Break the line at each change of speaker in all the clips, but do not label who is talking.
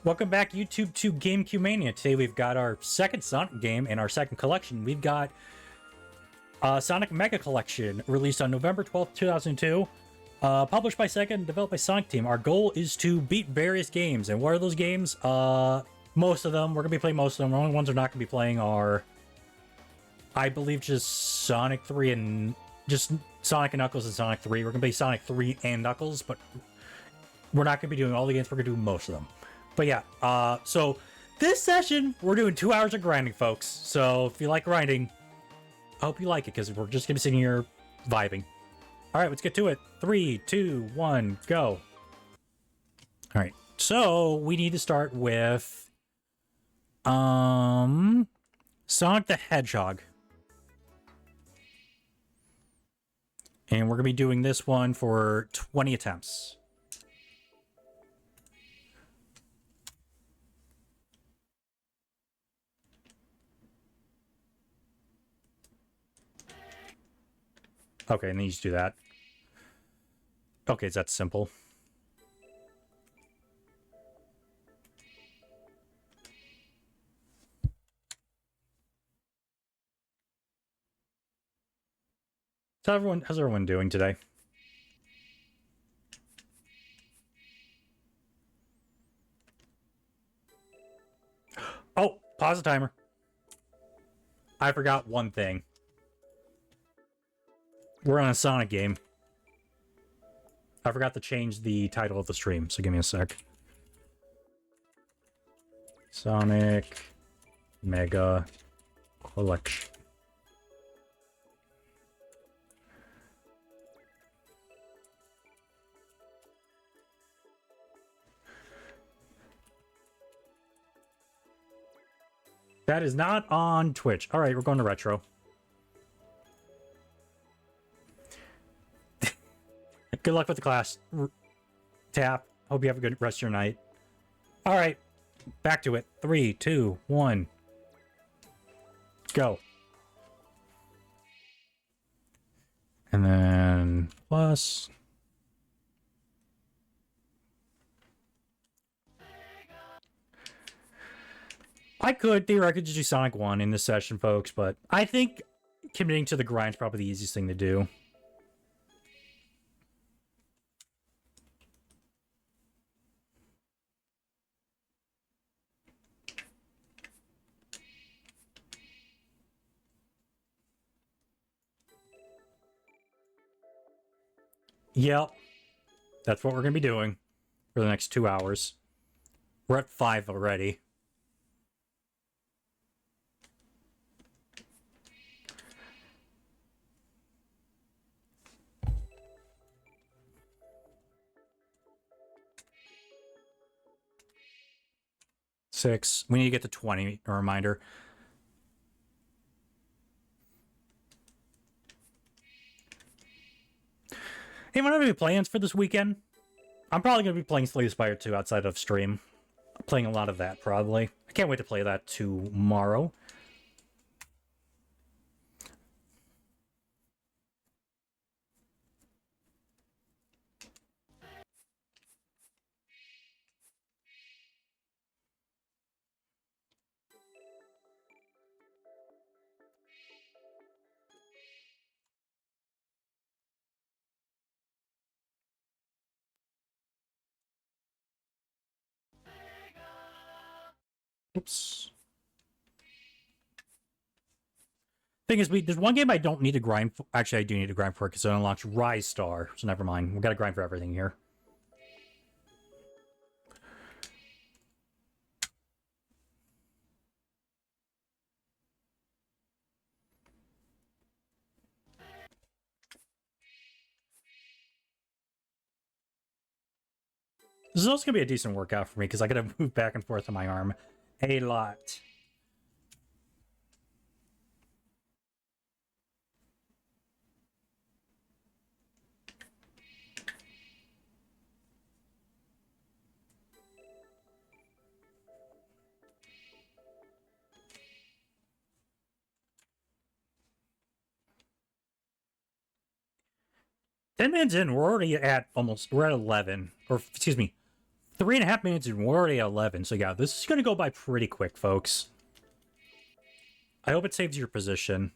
Welcome back, YouTube, to GameCube Mania. Today we've got our second Sonic game in our second collection. We've got Sonic Mega Collection, released on November 12th, 2002. Published by Sega and developed by Sonic Team. Our goal is to beat various games. And what are those games? Most of them. We're going to be playing most of them. The only ones we're not going to be playing are, I believe, just Sonic 3 and... just Sonic and Knuckles and Sonic 3. We're going to play Sonic 3 and Knuckles, but we're not going to be doing all the games. We're going to do most of them. But yeah, so this session, we're doing 2 hours of grinding, folks. So if you like grinding, I hope you like it, because we're just going to be sitting here vibing. All right, let's get to it. 3, 2, 1, go. All right, so we need to start with Sonic the Hedgehog. And we're going to be doing this one for 20 attempts. Okay, and then you just do that. Okay, it's that simple. So how's everyone doing today? Oh, pause the timer. I forgot one thing. We're on a Sonic game. I forgot to change the title of the stream, so give me a sec. Sonic Mega Collection. That is not on Twitch. All right, we're going to retro. Good luck with the class. Tap. Hope you have a good rest of your night. All right, back to it. 3, 2, 1, go. And then plus. I could theoretically just do Sonic 1 in this session, folks, but I think committing to the grind is probably the easiest thing to do. Yep. That's what we're going to be doing for the next 2 hours. We're at 5 already. Six. We need to get to 20, a reminder. Anyone have any plans for this weekend? I'm probably going to be playing Slay the Spire 2 outside of stream. Playing a lot of that, probably. I can't wait to play that tomorrow. Oops. Thing is, there's one game I don't need to grind for. Actually, I do need to grind for, because it unlocks Rise Star. So never mind. We got to grind for everything here. This is also going to be a decent workout for me, because I got to move back and forth on my arm a lot. Ten minutes in, we're already at we're at 11, or excuse me, 3.5 minutes and we're already at 11. So yeah, this is going to go by pretty quick, folks. I hope it saves your position.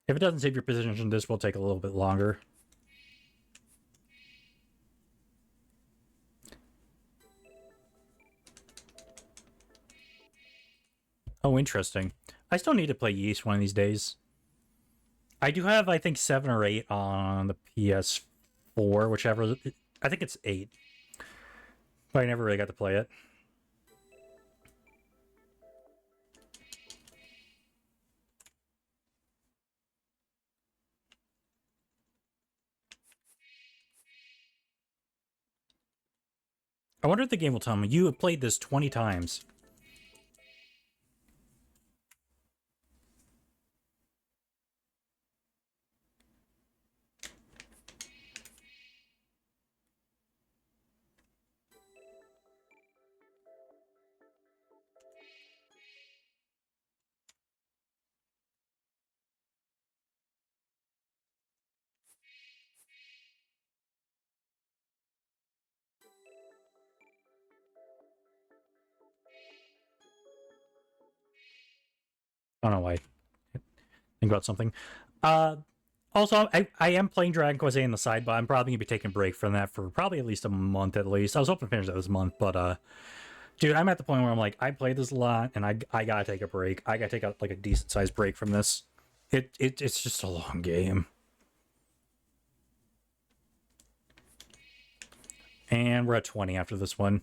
If it doesn't save your position, this will take a little bit longer. Oh, interesting. I still need to play Yeast one of these days. I do have, I think, 7 or 8 on the PS4, whichever. I think it's 8. But I never really got to play it. I wonder if the game will tell me you have played this 20 times. I don't know why. Think about something. Also, I am playing Dragon Quest A on the side, but I'm probably gonna be taking a break from that for probably at least a month at least. I was hoping to finish that this month, but dude, I'm at the point where I'm like, I played this a lot, and I gotta take a break. I gotta take like a decent sized break from this. It's just a long game. And we're at 20 after this one.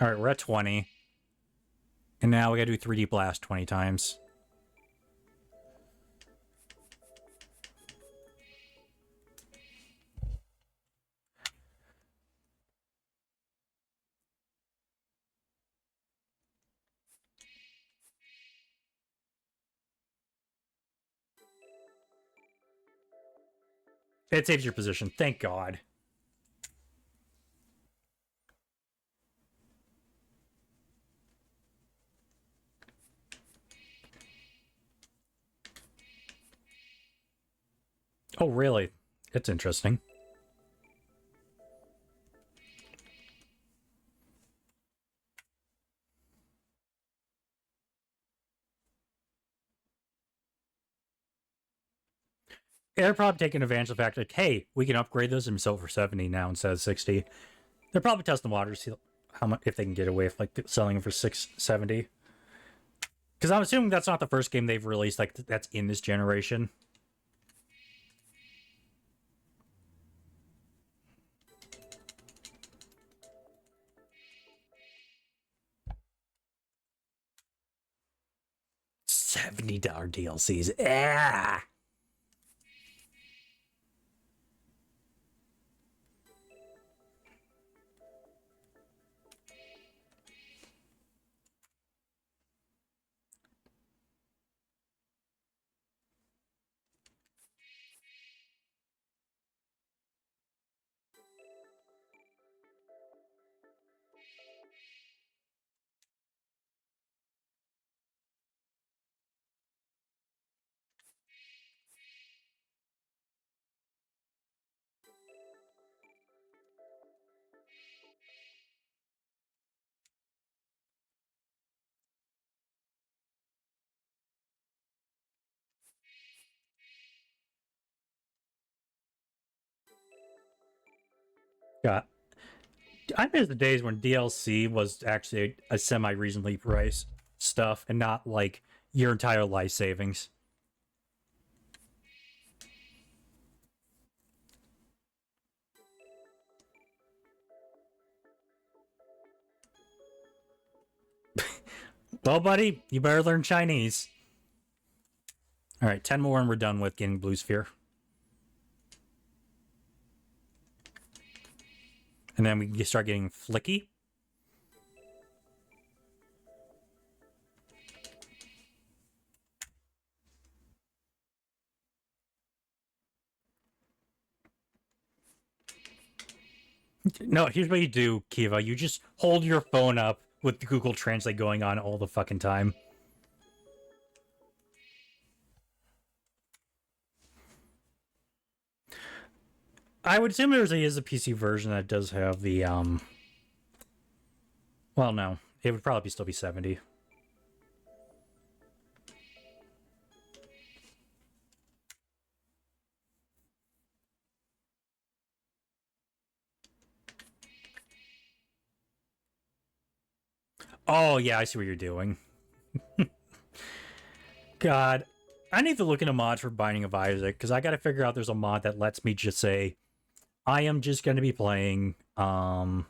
All right, we're at 20. And now we gotta do 3D Blast 20 times. It saves your position. Thank God. Oh, really? It's interesting. They're probably taking advantage of the fact that, hey, we can upgrade those and sell for 70 now instead of 60. They're probably testing the waters to see how much, if they can get away with like selling them for 670. Because I'm assuming that's not the first game they've released like that's in this generation. $70 DLCs. Yeah. Yeah. I miss the days when DLC was actually a semi-reasonably priced stuff and not like your entire life savings. Well, buddy, you better learn Chinese. All right, 10 more and we're done with getting Blue Sphere. And then we can start getting Flicky. No, here's what you do, Kiva. You just hold your phone up with Google Translate going on all the fucking time. I would assume there is a PC version that does have the well, no, it would probably still be 70. Oh yeah, I see what you're doing. God, I need to look into mods for Binding of Isaac because I got to figure out there's a mod that lets me just say I am just going to be playing the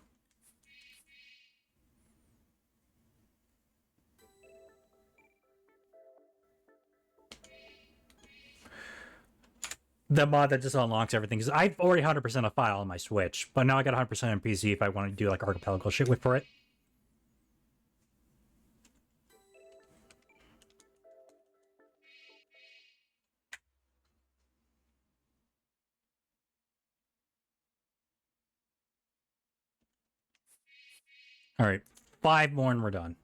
mod that just unlocks everything because I've already 100% a file on my Switch, but now I got 100% on PC if I want to do like archipelago shit with for it. All right, 5 more and we're done.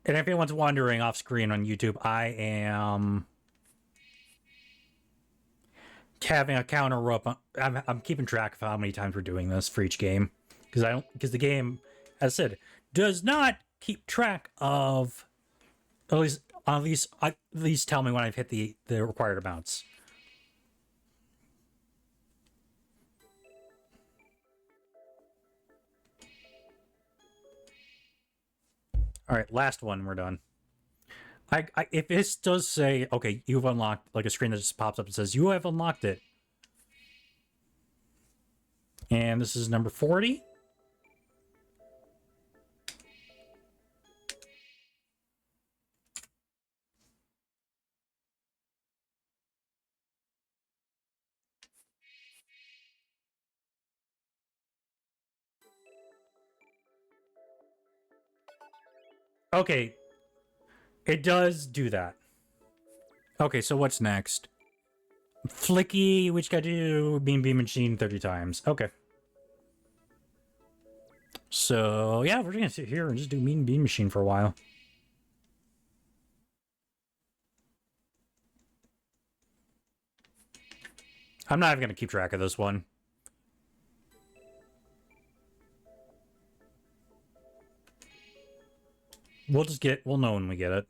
And if anyone's wondering off screen on YouTube, I am having a counter up. I'm keeping track of how many times we're doing this for each game because the game, as I said, does not keep track of at least tell me when I've hit the required amounts. All right, last one, we're done. If this does say, okay, you've unlocked, like a screen that just pops up and says you have unlocked it, and this is number 40. Okay, it does do that. Okay, so what's next? Flicky, which got to do beam machine 30 times. Okay. So yeah, we're gonna sit here and just do beam machine for a while. I'm not even gonna keep track of this one. We'll know when we get it.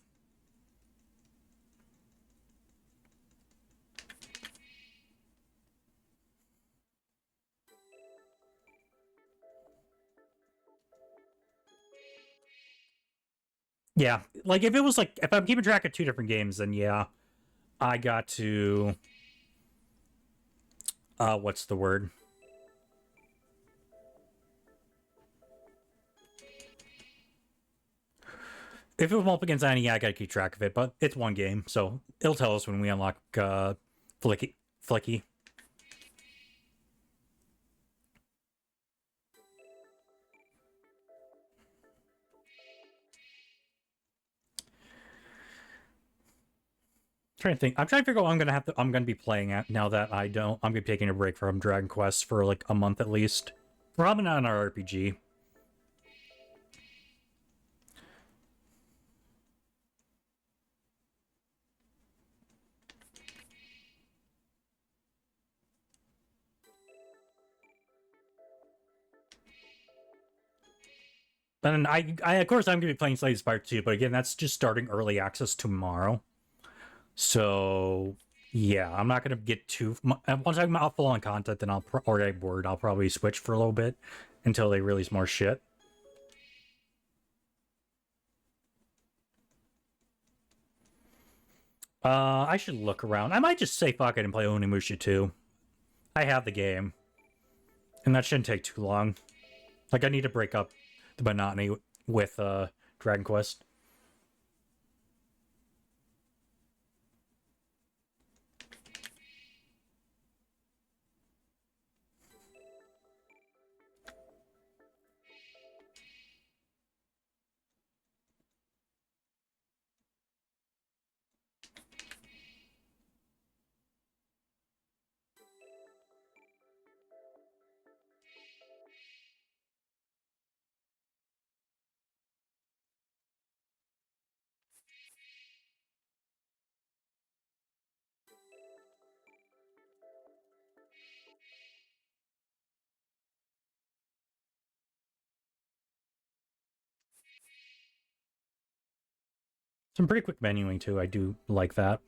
Yeah, like if it was like if I'm keeping track of 2 different games, then yeah, I got to what's the word? If it was up against any, yeah, I gotta keep track of it, but it's one game, so it'll tell us when we unlock Flicky. Trying to think. I'm trying to figure out what I'm gonna be playing at now that I'm gonna be taking a break from Dragon Quest for like a month at least. Probably not an RPG. And I of course I'm gonna be playing Slay the Spire 2, but again that's just starting early access tomorrow. So yeah, I'm not gonna get too once I'm out full on content, then or I'm bored. I'll probably switch for a little bit until they release more shit. I should look around. I might just say fuck it and play Onimusha 2. I have the game, and that shouldn't take too long. Like I need to break up the monotony with Dragon Quest. Some pretty quick menuing too. I do like that.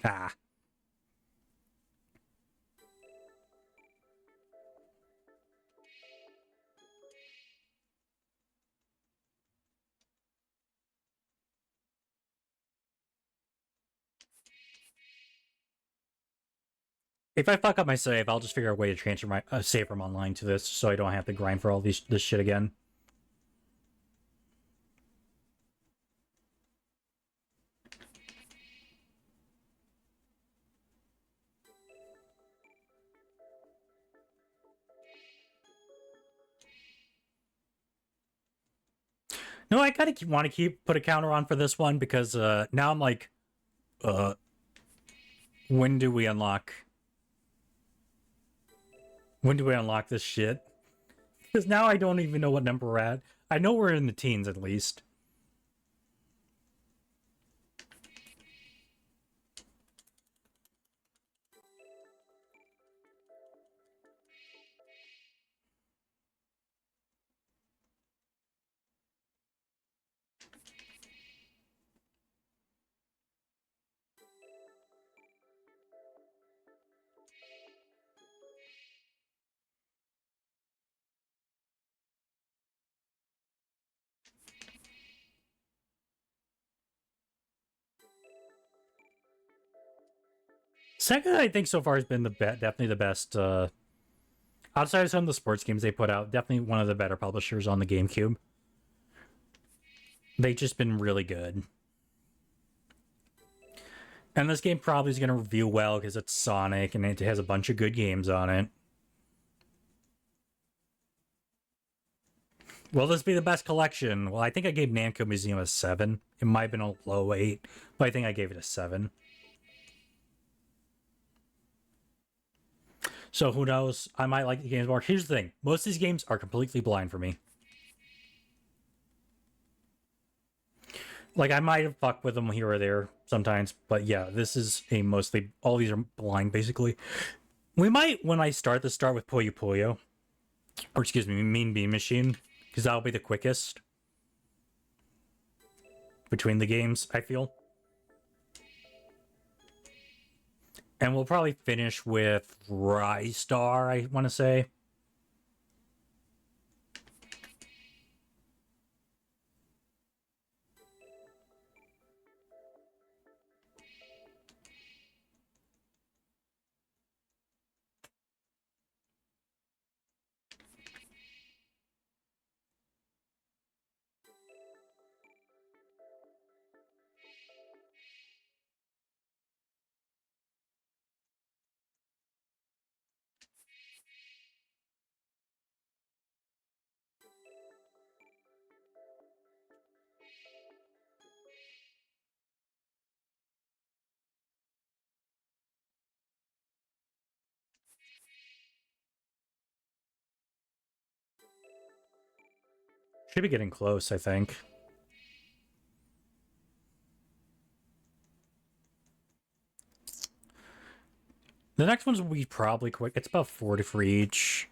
Ah. If I fuck up my save, I'll just figure out a way to transfer my save from online to this, so I don't have to grind for all this shit again. No, I kind of want to put a counter on for this one because now I'm like, when do we unlock? When do we unlock this shit? Because now I don't even know what number we're at. I know we're in the teens at least. Second, I think so far has been definitely the best. Outside of some of the sports games they put out, definitely one of the better publishers on the GameCube. They've just been really good. And this game probably is going to review well because it's Sonic and it has a bunch of good games on it. Will this be the best collection? Well, I think I gave Namco Museum a 7. It might have been a low 8, but I think I gave it a 7. So who knows? I might like the games more. Here's the thing. Most of these games are completely blind for me. Like, I might have fucked with them here or there sometimes, but yeah, this is a mostly... All these are blind, basically. We might, when I start with Puyo Puyo. Or, excuse me, Mean Bean Machine. Because that'll be the quickest. Between the games, I feel. And we'll probably finish with Rise Star, I want to say. Should be getting close, I think. The next ones will be probably quick. It's about 40 for each.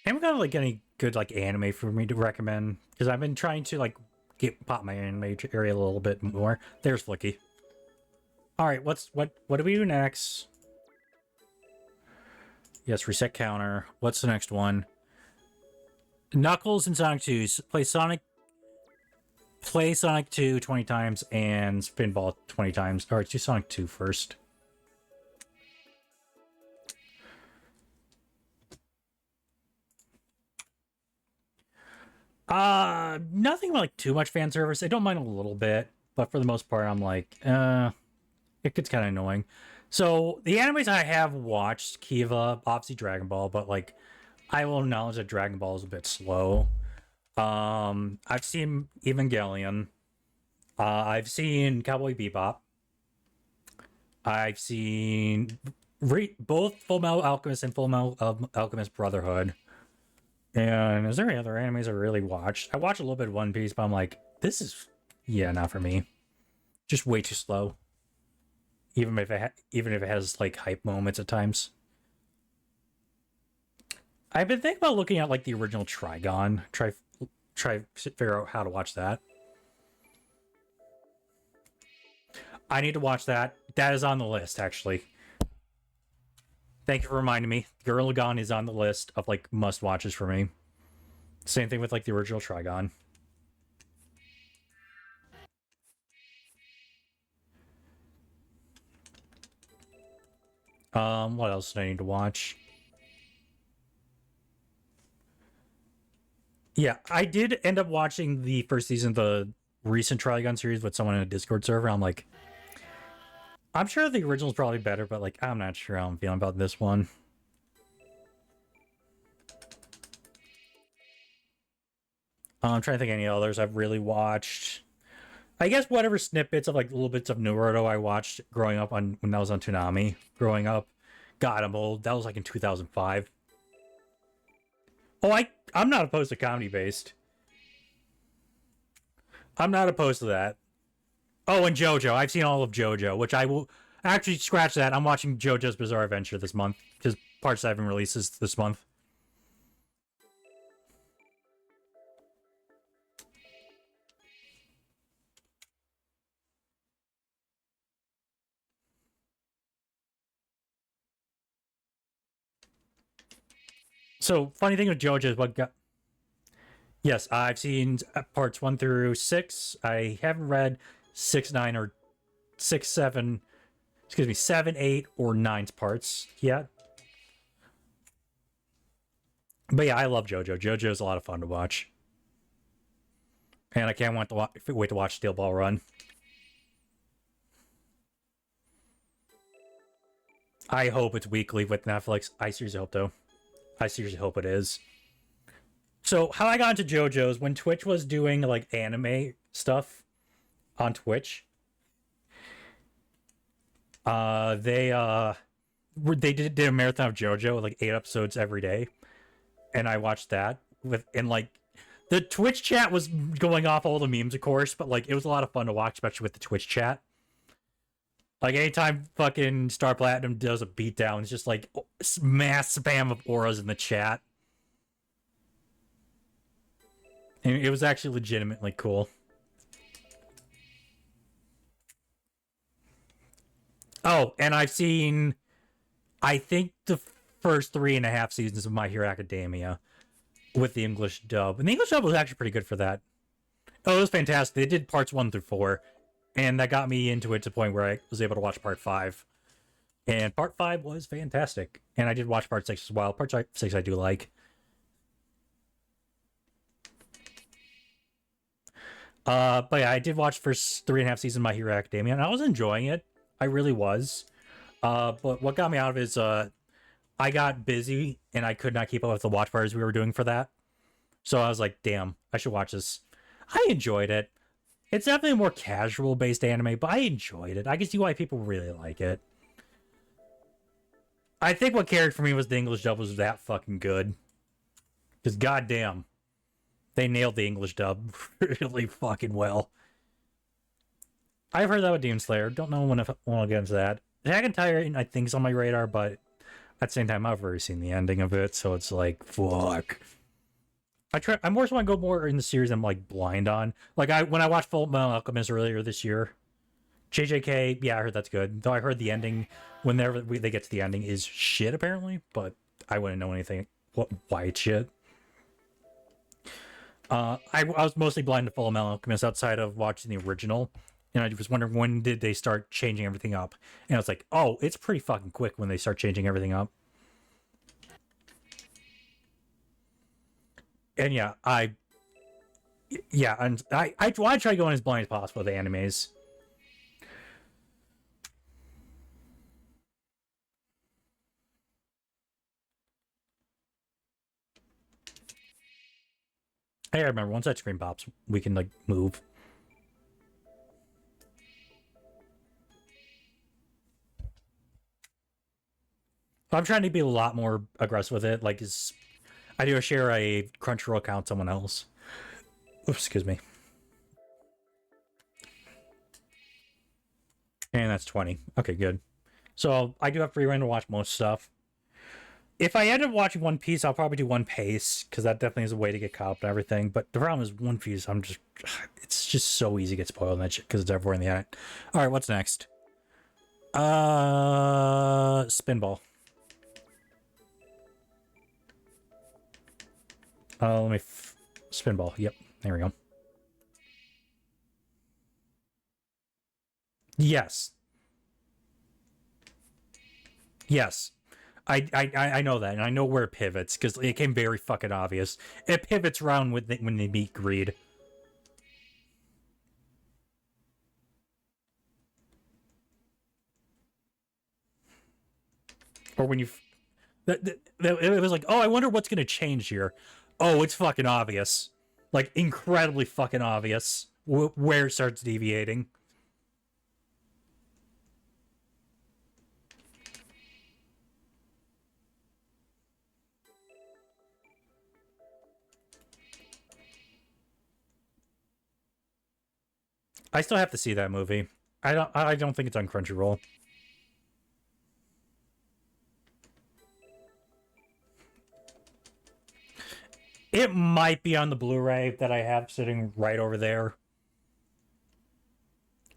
Haven't got like any good like anime for me to recommend because I've been trying to like pop my anime area a little bit more. There's Flicky. All right, what do we do next? Yes, reset counter. What's the next one? Knuckles and Sonic 2. Play Sonic 2 20 times and Spinball 20 times. All right, do Sonic 2 first. Nothing like too much fan service. I don't mind a little bit, but for the most part, I'm like, it gets kind of annoying. So the animes I have watched, Kiva, obviously Dragon Ball, but like, I will acknowledge that Dragon Ball is a bit slow. I've seen Evangelion. I've seen Cowboy Bebop. I've seen both Full Metal Alchemist and Full Metal Alchemist Brotherhood. And is there any other animes I really watched? I watched a little bit of One Piece, but I'm like, this is, yeah, not for me. Just way too slow. Even if it has like hype moments at times. I've been thinking about looking at like the original Trigon. Try figure out how to watch that. I need to watch that. That is on the list, actually. Thank you for reminding me. Gurren Lagann is on the list of like must watches for me. Same thing with like the original Trigon. What else do I need to watch? Yeah, I did end up watching the first season of the recent Trigun series with someone in a Discord server. I'm like, I'm sure the original's probably better, but like, I'm not sure how I'm feeling about this one. I'm trying to think of any others I've really watched. I guess whatever snippets of like little bits of Naruto I watched growing up on when that was on Toonami. Growing up, God, I'm old. That was like in 2005. Oh, I'm not opposed to comedy based. I'm not opposed to that. Oh, and JoJo. I've seen all of JoJo, which I will actually scratch that. I'm watching JoJo's Bizarre Adventure this month because Part 7 releases this month. So, funny thing with JoJo is what got. Yes, I've seen parts 1 through 6. I haven't read 6, 9, or 6, 7. Excuse me, 7, 8, or 9's parts yet. But yeah, I love JoJo. JoJo is a lot of fun to watch. And I can't wait to watch Steel Ball Run. I hope it's weekly with Netflix. I seriously hope, though. I seriously hope it is. So, how I got into JoJo's, when Twitch was doing, like, anime stuff on Twitch, they did a marathon of JoJo, like 8 episodes every day. And I watched that and like the Twitch chat was going off all the memes, of course, but like it was a lot of fun to watch, especially with the Twitch chat. Like anytime fucking Star Platinum does a beatdown, it's just like mass spam of auras in the chat. And it was actually legitimately cool. Oh, and I've seen, I think the first 3.5 seasons of My Hero Academia with the English dub. And the English dub was actually pretty good for that. Oh, it was fantastic. They did parts 1 through 4. And that got me into it to the point where I was able to watch part 5. And part 5 was fantastic. And I did watch part 6 as well. Part 6 I do like. But yeah, I did watch first 3.5 seasons of My Hero Academia, and I was enjoying it. I really was. But what got me out of it is I got busy and I could not keep up with the watch parties we were doing for that. So I was like, damn, I should watch this. I enjoyed it. It's definitely a more casual based anime, but I enjoyed it. I can see why people really like it. I think what carried for me was the English dub was that fucking good. Because goddamn, they nailed the English dub really fucking well. I've heard that with Demon Slayer. Don't know when I'll get into that. Attack on Titan, I think, is on my radar, but at the same time, I've already seen the ending of it, so it's like, fuck. I more so want to go more in the series I'm like blind on. Like when I watched Full Metal Alchemist earlier this year, JJK, yeah, I heard that's good. Though I heard the ending, whenever they get to the ending, is shit apparently, but I wouldn't know anything why it's shit. I was mostly blind to Full Metal Alchemist outside of watching the original, and I was wondering when did they start changing everything up, and I was like, oh, it's pretty fucking quick when they start changing everything up. And yeah, and I try going as blind as possible with the animes. Hey, I remember once that screen pops, we can like move. I'm trying to be a lot more aggressive with it. Like, I do share a Crunchyroll account with someone else. Oops, excuse me. And that's 20. Okay, good. So I do have free reign to watch most stuff. If I end up watching One Piece, I'll probably do One Piece because that definitely is a way to get caught up and everything. But the problem is One Piece, it's just so easy to get spoiled in that shit because it's everywhere in the internet. All right, what's next? Spinball. Let me Spinball. Yep, there we go. Yes. Yes. I know that, and I know where it pivots because it came very fucking obvious. It pivots around when they meet Greed. Or when you, it was like, oh, I wonder what's gonna change here. Oh, it's fucking obvious, like incredibly fucking obvious where it starts deviating. I still have to see that movie. I don't think it's on Crunchyroll. It might be on the Blu-ray that I have sitting right over there.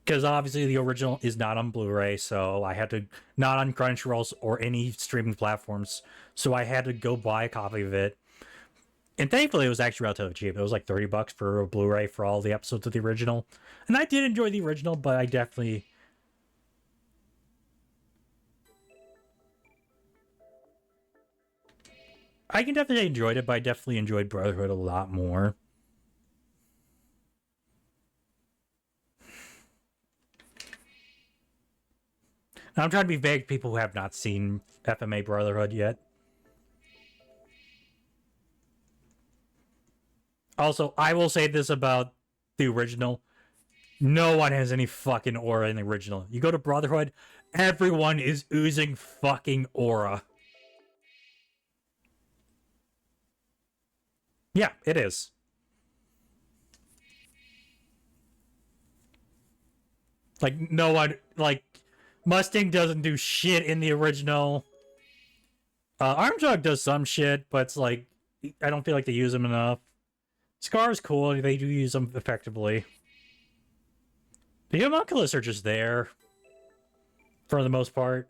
Because obviously the original is not on Blu-ray, so I had to not on Crunchyroll or any streaming platforms. So I had to go buy a copy of it. And thankfully it was actually relatively cheap. It was like $30 for a Blu-ray for all the episodes of the original. And I did enjoy the original, but I can definitely enjoyed it, but I definitely enjoyed Brotherhood a lot more. And I'm trying to be vague to people who have not seen FMA Brotherhood yet. Also, I will say this about the original. No one has any fucking aura in the original. You go to Brotherhood, everyone is oozing fucking aura. Yeah, it is. Like, no one, like, Mustang doesn't do shit in the original. Armjog does some shit, but it's like, I don't feel like they use him enough. Scar's cool, they do use them effectively. The homunculus are just there, for the most part.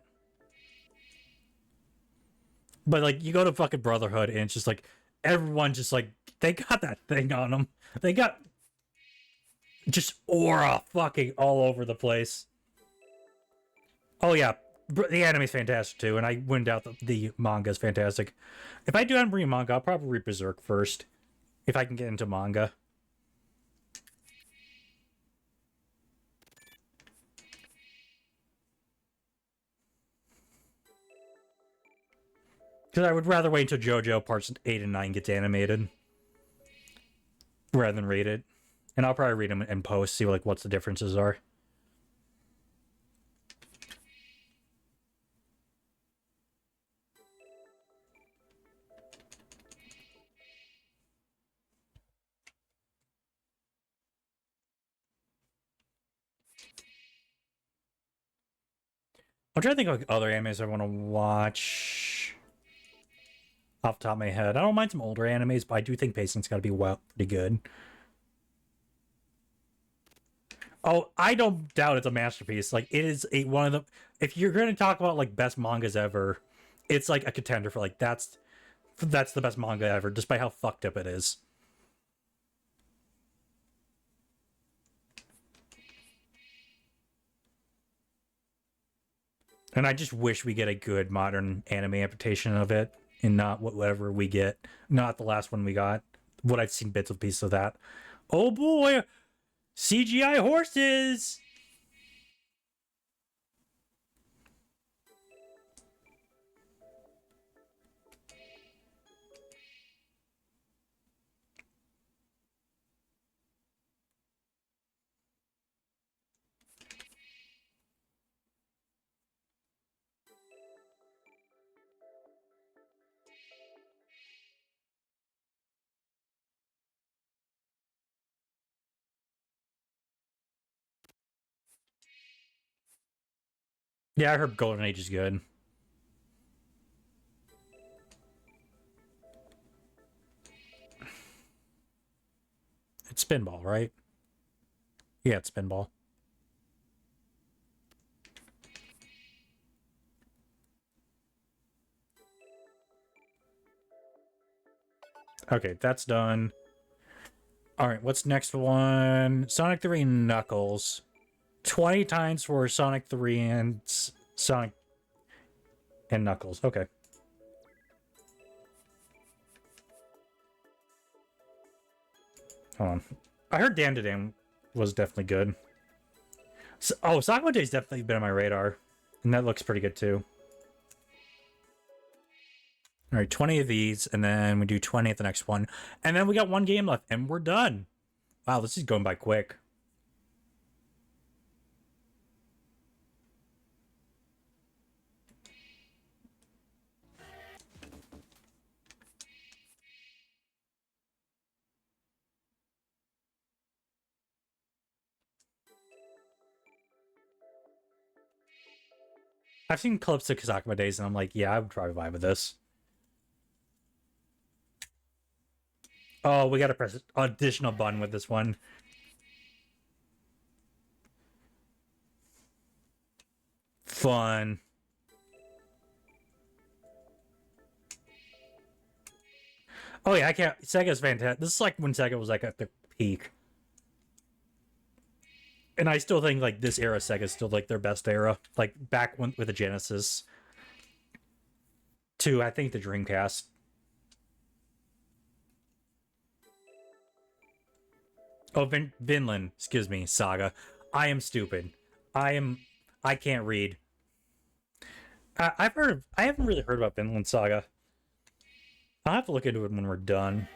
But, like, you go to fucking Brotherhood, and it's just like, everyone just, like, they got that thing on them. They got just aura fucking all over the place. Oh, yeah. The anime's fantastic, too, and I wouldn't doubt the manga's fantastic. If I do end read manga, I'll probably read Berserk first, if I can get into manga. Because I would rather wait until JoJo parts 8 and 9 gets animated rather than read it. And I'll probably read them in post, see like what the differences are. I'm trying to think of like other animes I want to watch off the top of my head. I don't mind some older animes, but I do think pacing's got to be pretty good. Oh, I don't doubt it's a masterpiece. Like it is one of the. If you're going to talk about like best mangas ever, it's like a contender for like that's the best manga ever, despite how fucked up it is. And I just wish we get a good modern anime adaptation of it, and not whatever we get. Not the last one we got. What I've seen bits of pieces of that. Oh boy, CGI horses. Yeah, I heard Golden Age is good. It's Spinball, right? Yeah, it's Spinball. Okay, that's done. All right, what's next one? Sonic 3 and Knuckles. 20 times for Sonic 3 and Sonic and Knuckles. Okay. Hold on. I heard Dan to Dan was definitely good. So, oh, Sonic Day's definitely been on my radar. And that looks pretty good too. All right, 20 of these, and then we do 20 at the next one. And then we got one game left, and we're done. Wow, this is going by quick. I've seen clips of Kazakuma Days, and I'm like, yeah, I would probably vibe with this. Oh, we gotta press an additional button with this one. Fun. Oh yeah, I can't. Sega's fantastic. This is like when Sega was like at their peak, and I still think like this era Sega's still like their best era. Like back when with the Genesis, to I think the Dreamcast. Oh, Vinland. Excuse me, Saga. I am stupid. I am. I can't read. I've heard of. I haven't really heard about Vinland Saga. I'll have to look into it when we're done.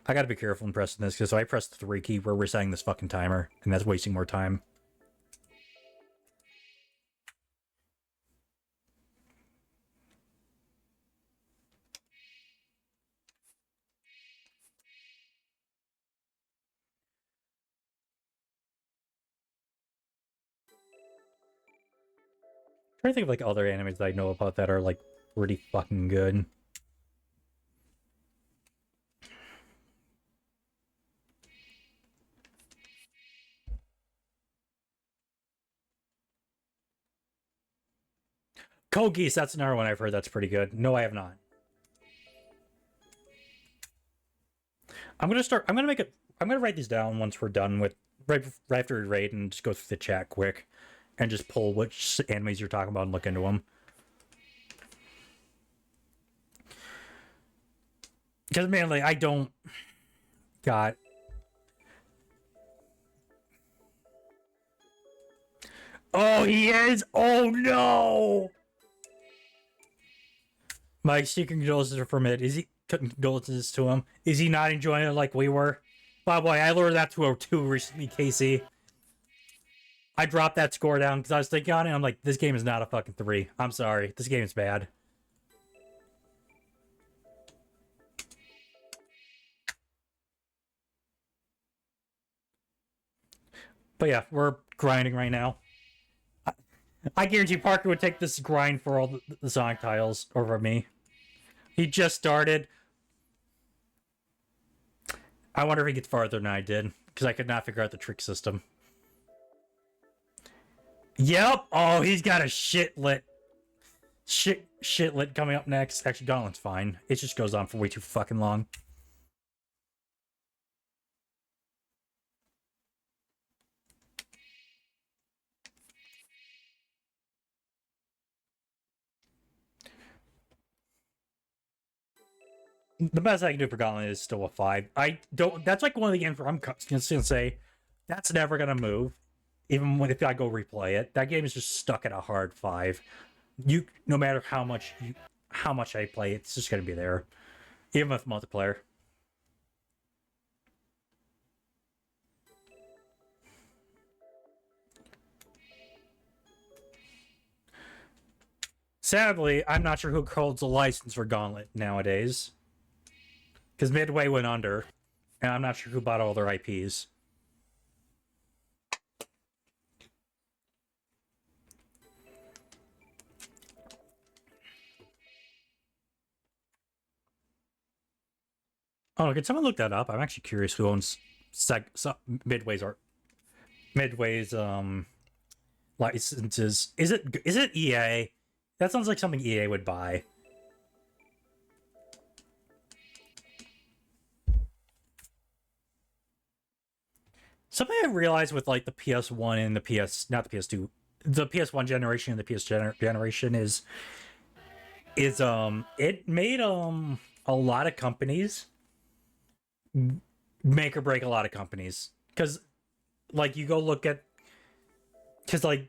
I gotta be careful in pressing this, because if I press the 3 key, we're resetting this fucking timer, and that's wasting more time. I'm trying to think of like other animes that I know about that are like pretty fucking good. Code Geass, that's another one I've heard that's pretty good. No, I have not. I'm gonna write these down once we're done with right after we raid, and just go through the chat quick and just pull which animes you're talking about and look into them. Because mainly I don't got. Oh, he is. Oh no. My secret condolences are from it. Is he condolences to him? Is he not enjoying it like we were? By the way, I lowered that to a 2 recently, Casey. I dropped that score down because I was thinking on it. I'm like, this game is not a fucking 3. I'm sorry. This game is bad. But yeah, we're grinding right now. I guarantee Parker would take this grind for all the Sonic tiles over me. He just started. I wonder if he gets farther than I did, because I could not figure out the trick system. Yep. Oh, he's got a shit lit coming up next. Actually, Gauntlet's fine. It just goes on for way too fucking long. The best I can do for Gauntlet is still a 5. I don't. That's like one of the games where I'm just gonna say that's never gonna move, even when if I go replay it. That game is just stuck at a hard 5. No matter how much I play, it's just gonna be there, even with multiplayer. Sadly, I'm not sure who holds the license for Gauntlet nowadays, because Midway went under. And I'm not sure who bought all their IPs. Oh, can someone look that up? I'm actually curious who owns Midway's licenses. Is it EA? That sounds like something EA would buy. Something I realized with like the PS1 and the not the PS2, the PS1 generation and the PS generation is it made a lot of companies make or break a lot of companies, because like you go look at, because like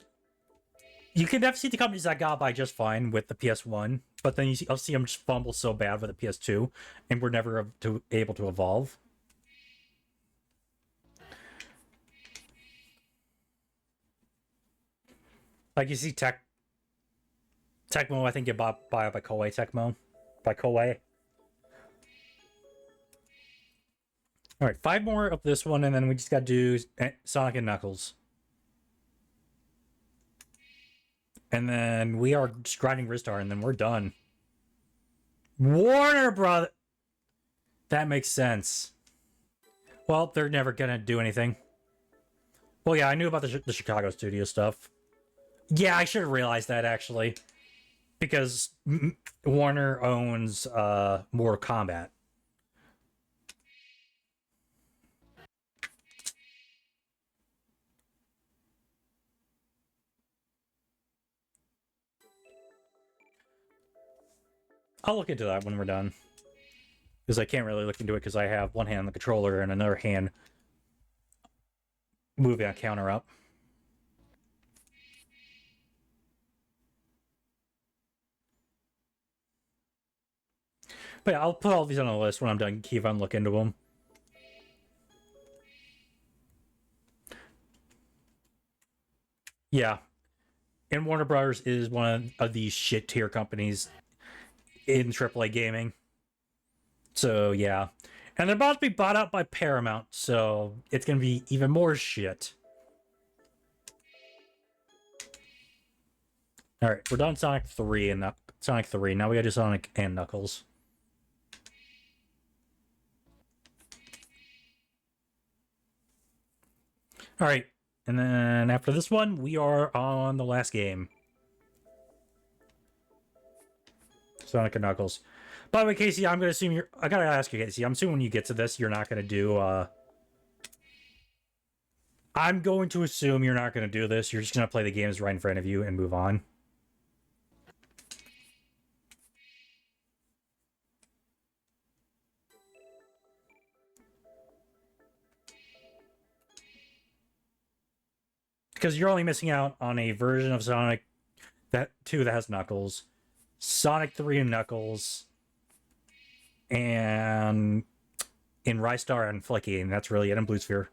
you can definitely see the companies that got by just fine with the PS1, but then I'll see them just fumble so bad with the PS2 and we're never able to evolve. Like you see Tecmo, I think get bought by Koei Tecmo. By Koei. Alright, 5 more of this one, and then we just gotta do Sonic and Knuckles. And then we are just grinding Ristar, and then we're done. Warner Brother! That makes sense. Well, they're never gonna do anything. Well, yeah, I knew about the Chicago studio stuff. Yeah, I should have realized that, actually. Because Warner owns Mortal Kombat. I'll look into that when we're done. Because I can't really look into it because I have one hand on the controller and another hand moving a counter up. But yeah, I'll put all these on the list when I'm done. Keep on looking into them. Yeah. And Warner Brothers is one of these shit tier companies in AAA gaming. So, yeah. And they're about to be bought out by Paramount, so it's going to be even more shit. Alright, we're done Sonic 3 and Sonic 3. Now we gotta do Sonic and Knuckles. Alright, and then after this one, we are on the last game. Sonic and Knuckles. By the way, Casey, I'm gonna assume I gotta ask you, Casey, I'm assuming when you get to this, you're not gonna do, I'm going to assume you're not gonna do this. You're just gonna play the games right in front of you and move on. Because you're only missing out on a version of Sonic 2 that has Knuckles, Sonic 3 and Knuckles, and in Rystar and Flicky, and that's really it in Blue Sphere.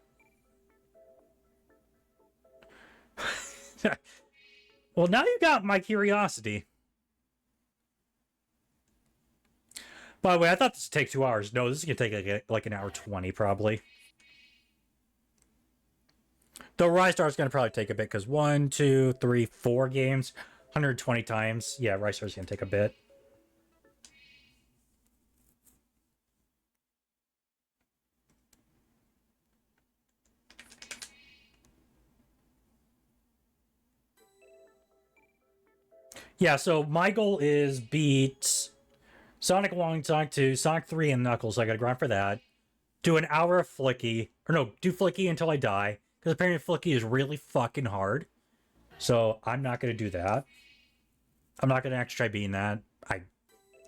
Well, now you got my curiosity. By the way, I thought this would take 2 hours. No, this is gonna take like an hour 20 probably. Though Rystar is gonna probably take a bit because 1, 2, 3, 4 games, 120 times. Yeah, Rystar is gonna take a bit. Yeah, so my goal is beat Sonic 1, Sonic 2, Sonic 3, and Knuckles. So I gotta grind for that. Do an hour of Flicky. Or no, do Flicky until I die. Because apparently Flicky is really fucking hard. So I'm not gonna do that. I'm not gonna actually try beating that.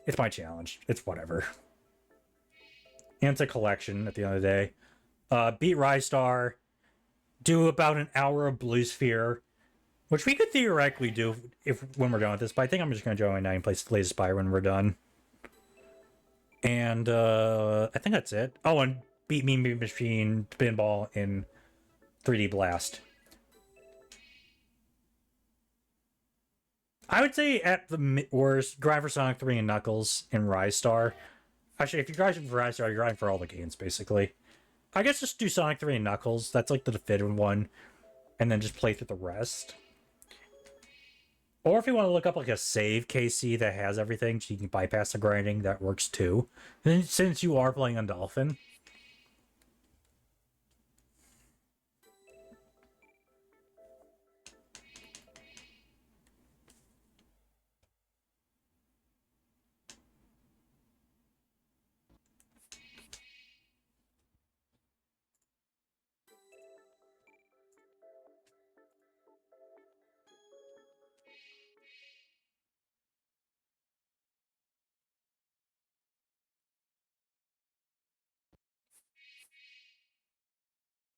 It's my challenge. It's whatever. And it's a collection at the end of the day. Beat Rystar. Do about an hour of Blue Sphere. Which we could theoretically do when we're done with this, but I think I'm just gonna join now and play Slay Spire when we're done. And I think that's it. Oh, and beat Mean Bean Machine Pinball in 3D Blast. I would say at the worst, grind for Sonic 3 and Knuckles and Rystar. Actually, if you're grinding for Rystar, you're grinding for all the games, basically. I guess just do Sonic 3 and Knuckles. That's like the definitive one. And then just play through the rest. Or if you want to look up like a save KC that has everything, so you can bypass the grinding, that works too. And since you are playing on Dolphin.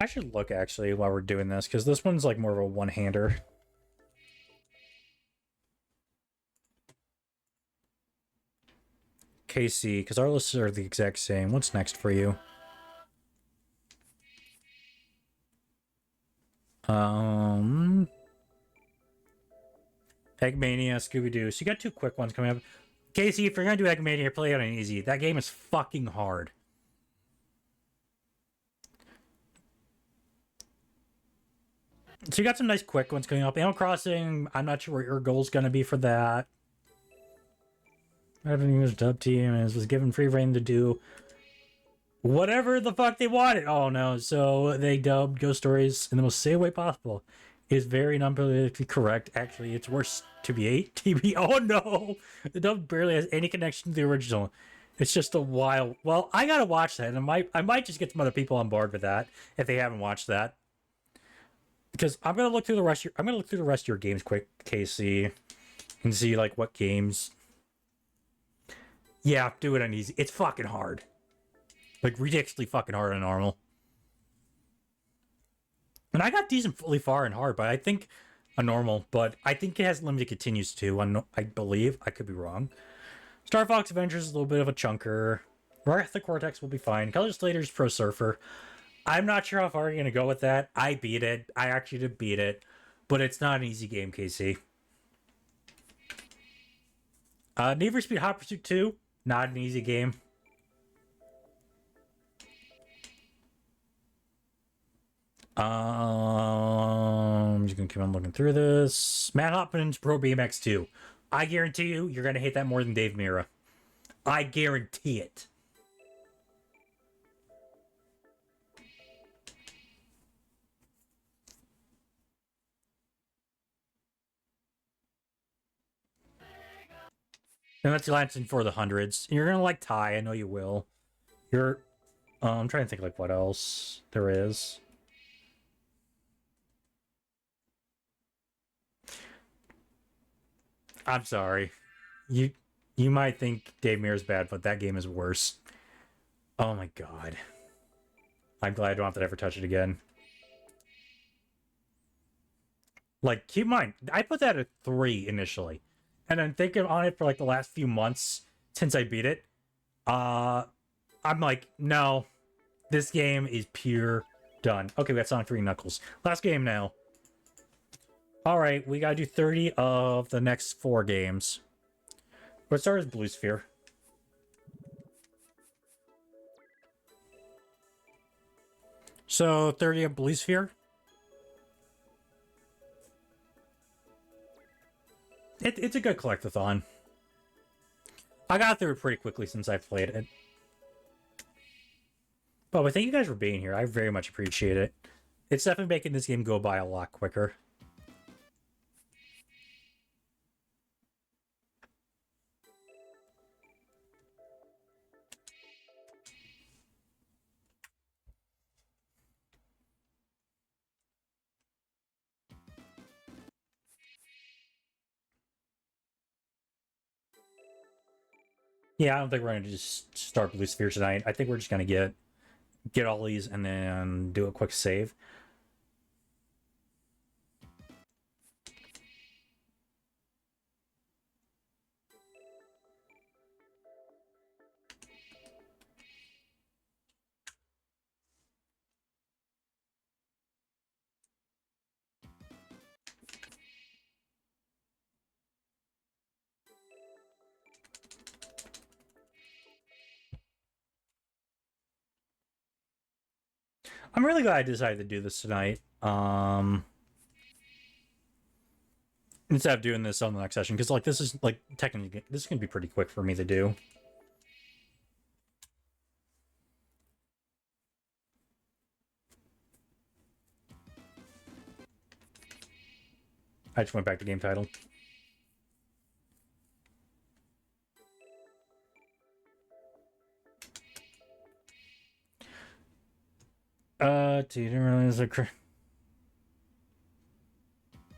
I should look actually while we're doing this, because this one's like more of a one-hander. KC, because our lists are the exact same. What's next for you? Eggmania, Scooby-Doo. So you got two quick ones coming up. Casey, if you're gonna do Eggmania, play it on easy. That game is fucking hard. So you got some nice quick ones coming up. Animal Crossing, I'm not sure what your goal's gonna be for that. Revenue's dub team was given free reign to do whatever the fuck they wanted. Oh no, so they dubbed Ghost Stories in the most safe way possible. It is very non-politically correct. Actually, it's worse to be 8 TB. Oh no! The dub barely has any connection to the original. It's just a wild. Well, I gotta watch that, and I might just get some other people on board with that if they haven't watched that. Because I'm gonna look through the rest. I'm gonna look through the rest of your games quick, KC, and see like what games. Yeah, do it on easy. It's fucking hard. Like ridiculously fucking hard on normal. And I got decently far and hard, but I think a normal. But I think it has limited continues too. I believe I could be wrong. Star Fox Adventures is a little bit of a chunker. Wrath of the Cortex will be fine. Color Slater's Pro Surfer. I'm not sure how far you're gonna go with that. I beat it. I actually did beat it, but it's not an easy game, KC. Need for Speed Hot Pursuit 2, not an easy game. I'm just gonna keep on looking through this. Matt Hoppman's Pro BMX 2. I guarantee you, you're gonna hate that more than Dave Mira. I guarantee it. And that's Lansing for the hundreds. And you're gonna like Ty, I know you will. You're I'm trying to think like what else there is. I'm sorry. You you might think Dave Mirror's bad, but that game is worse. Oh my god. I'm glad I don't have to ever touch it again. Like, keep in mind, I put that at 3 initially. And then thinking on it for like the last few months since I beat it, I'm like, no, this game is pure done. Okay, we got Sonic 3 Knuckles. Last game now. Alright, we gotta do 30 of the next 4 games. Let's start with Blue Sphere. So, 30 of Blue Sphere. It's a good collectathon. I got through it pretty quickly since I played it. But thank you guys for being here. I very much appreciate it. It's definitely making this game go by a lot quicker. Yeah, I don't think we're gonna just start Blue Sphere tonight. I think we're just gonna get all these and then do a quick save. I'm really glad I decided to do this tonight. Instead of doing this on the next session, because like this is like technically this is gonna be pretty quick for me to do. I just went back to game title.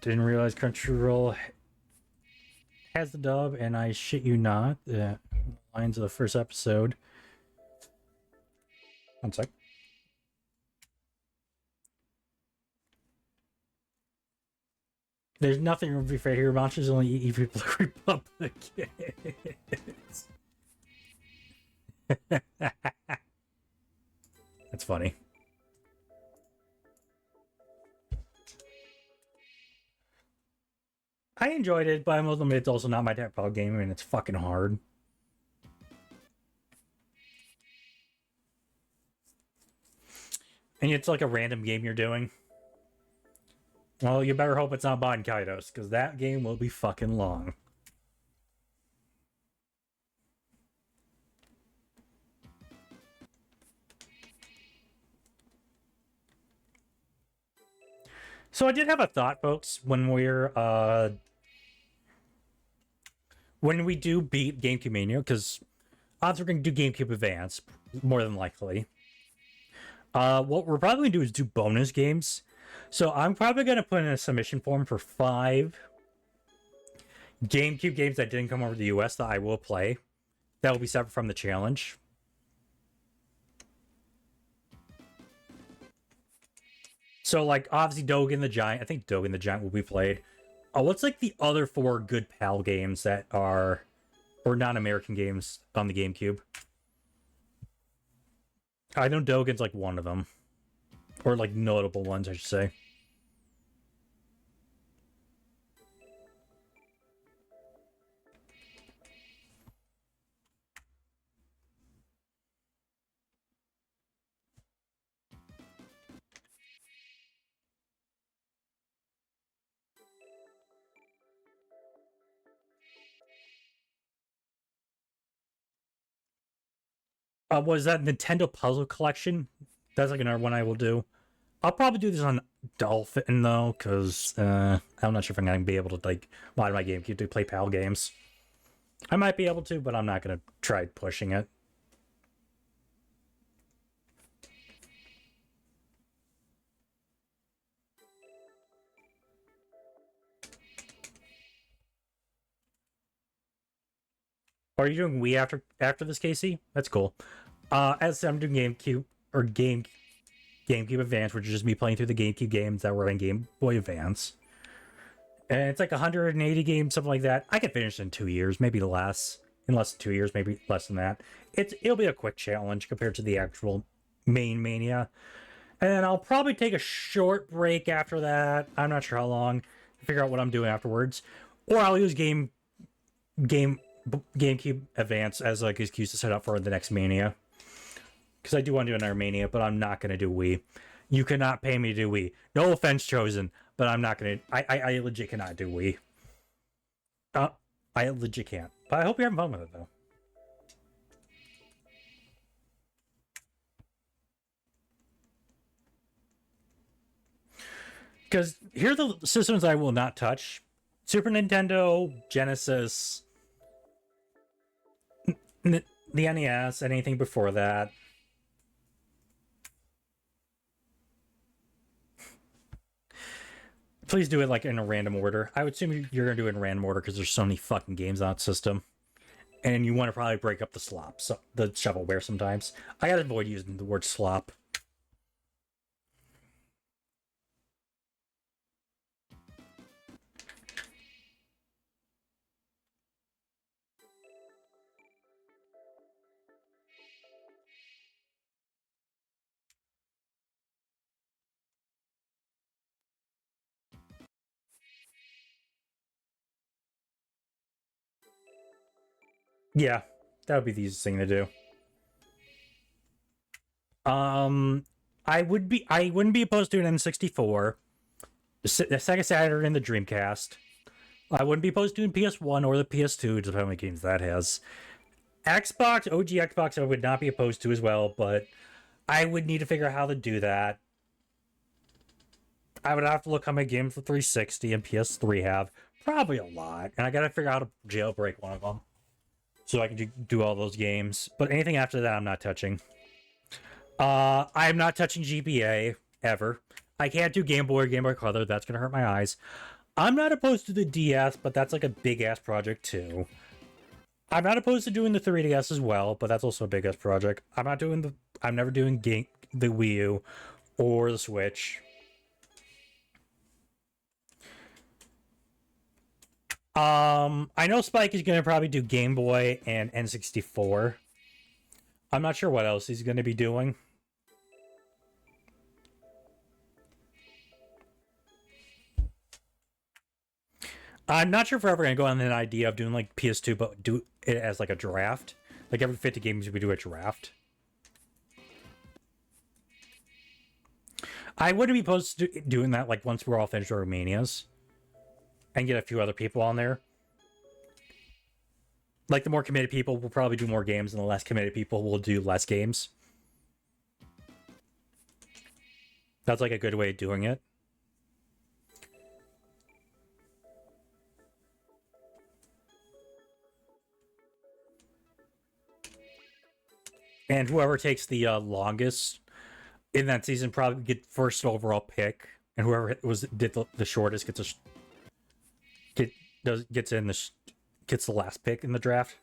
Didn't realize Crunchyroll has the dub, and I shit you not, the lines of the first episode. One sec. There's nothing to be fair here. Monsters only eat evil Republicans. That's funny. I enjoyed it, but I must admit it's also not my type of game, and it's fucking hard. And it's like a random game you're doing. Well, you better hope it's not Bon Kaitos, because that game will be fucking long. So I did have a thought, folks, when we do beat GameCube Mania, because odds we're going to do GameCube Advance, more than likely. What we're probably going to do is do bonus games. So I'm probably going to put in a submission form for 5 GameCube games that didn't come over to the US that I will play. That will be separate from the challenge. So, like, obviously, Dogen the Giant. I think Dogen the Giant will be played. What's, like, the other 4 good PAL games that are... or non-American games on the GameCube? I know Dogen's, like, one of them. Or, like, notable ones, I should say. Was that Nintendo Puzzle Collection? That's like another one I will do. I'll probably do this on Dolphin though, because I'm not sure if I'm gonna be able to like mod my GameCube to play PAL games. I might be able to, but I'm not gonna try pushing it. Are you doing Wii after this, Casey? That's cool. As I said, I'm doing GameCube Advance, which is just me playing through the GameCube games that were in Game Boy Advance. And it's like 180 games, something like that. I can finish in 2 years, maybe less. In less than 2 years, maybe less than that. It'll be a quick challenge compared to the actual main Mania. And I'll probably take a short break after that. I'm not sure how long. Figure out what I'm doing afterwards. Or I'll use GameCube Advance as like excuse to set up for the next Mania. Because I do want to do another Mania, but I'm not going to do Wii. You cannot pay me to do Wii. No offense chosen, but I'm not going to... I legit cannot do Wii. I legit can't. But I hope you're having fun with it, though. Because here are the systems I will not touch. Super Nintendo, Genesis, the NES, anything before that. Please do it like in a random order. I would assume you're gonna do it in random order because there's so many fucking games on that system, and you want to probably break up the slop, so the shovelware sometimes. I gotta avoid using the word slop. Yeah, that would be the easiest thing to do. I wouldn't be opposed to an N64, the Sega Saturn, and the Dreamcast. I wouldn't be opposed to an PS1 or the PS2, depending on how many games that has. Xbox, OG Xbox, I would not be opposed to as well, but I would need to figure out how to do that. I would have to look how many games the 360 and PS3 have. Probably a lot. And I gotta figure out how to jailbreak one of them, so I can do all those games. But anything after that, I'm not touching. I'm not touching GBA, ever. I can't do Game Boy or Game Boy Color. That's gonna hurt my eyes. I'm not opposed to the DS, but that's like a big-ass project, too. I'm not opposed to doing the 3DS as well, but that's also a big-ass project. I'm never doing the Wii U or the Switch. I know Spike is going to probably do Game Boy and N64. I'm not sure what else he's going to be doing. I'm not sure if we're ever going to go on an idea of doing like PS2, but do it as like a draft. Like every 50 games, we do a draft. I wouldn't be opposed to doing that like once we're all finished our Manias. And get a few other people on there. Like the more committed people will probably do more games, and the less committed people will do less games. That's like a good way of doing it. And whoever takes the longest in that season probably get first overall pick, and whoever did the shortest gets gets the last pick in the draft.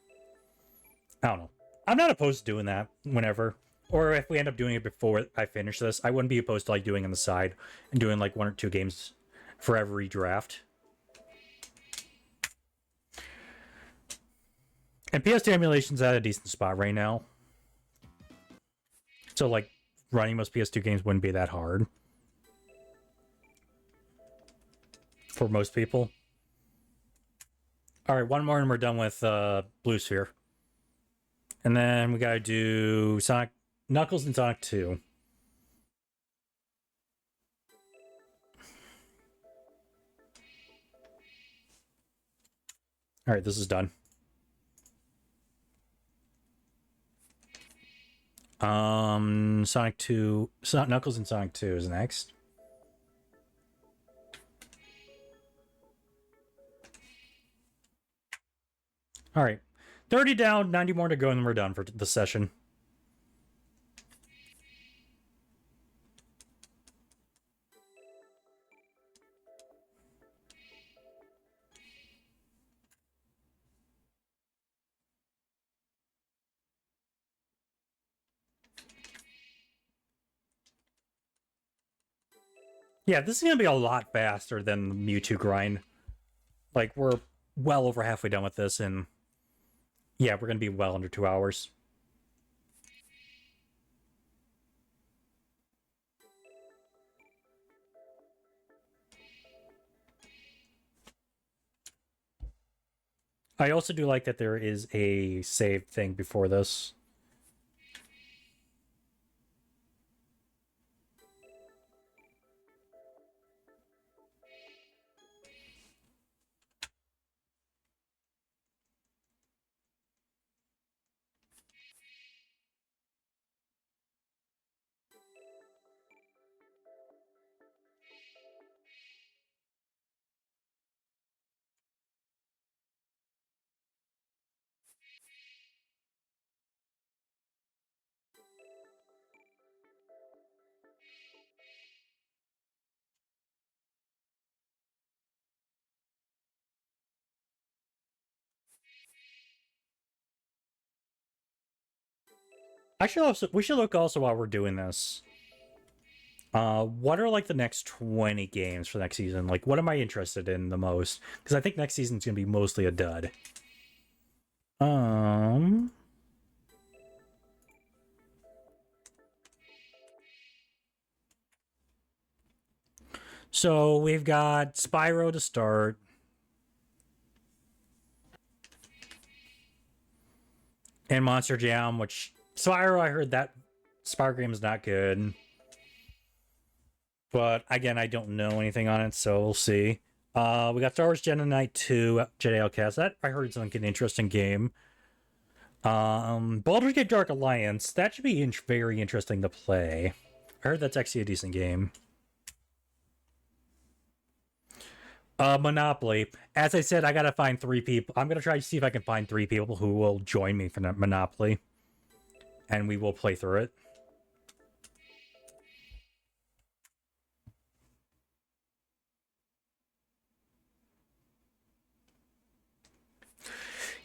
I don't know. I'm not opposed to doing that whenever, or if we end up doing it before I finish this, I wouldn't be opposed to like doing on the side and doing like 1 or 2 games for every draft. And PS2 emulation's at a decent spot right now, so like running most PS2 games wouldn't be that hard for most people. All right, one more and we're done with Blue Sphere. And then we gotta do Sonic Knuckles and Sonic 2. All right, this is done. Sonic Knuckles and Sonic 2 is next. All right, 30 down, 90 more to go, and then we're done for the session. Yeah, this is gonna be a lot faster than the Mewtwo grind. Like, we're well over halfway done with this, and yeah, we're gonna be well under 2 hours. I also do like that there is a save thing before this. Actually, we should look also while we're doing this. What are like the next 20 games for next season? Like, what am I interested in the most? Because I think next season's gonna be mostly a dud. So we've got Spyro to start. And Monster Jam, which Spyro, I heard that Spyro game is not good. But again, I don't know anything on it, so we'll see. We got Star Wars Jedi Knight 2 Jedi Outcast. That I heard is like an interesting game. Baldur's Gate Dark Alliance. That should be very interesting to play. I heard that's actually a decent game. Monopoly. As I said, I gotta find 3 people. I'm gonna try to see if I can find 3 people who will join me for Monopoly. And we will play through it.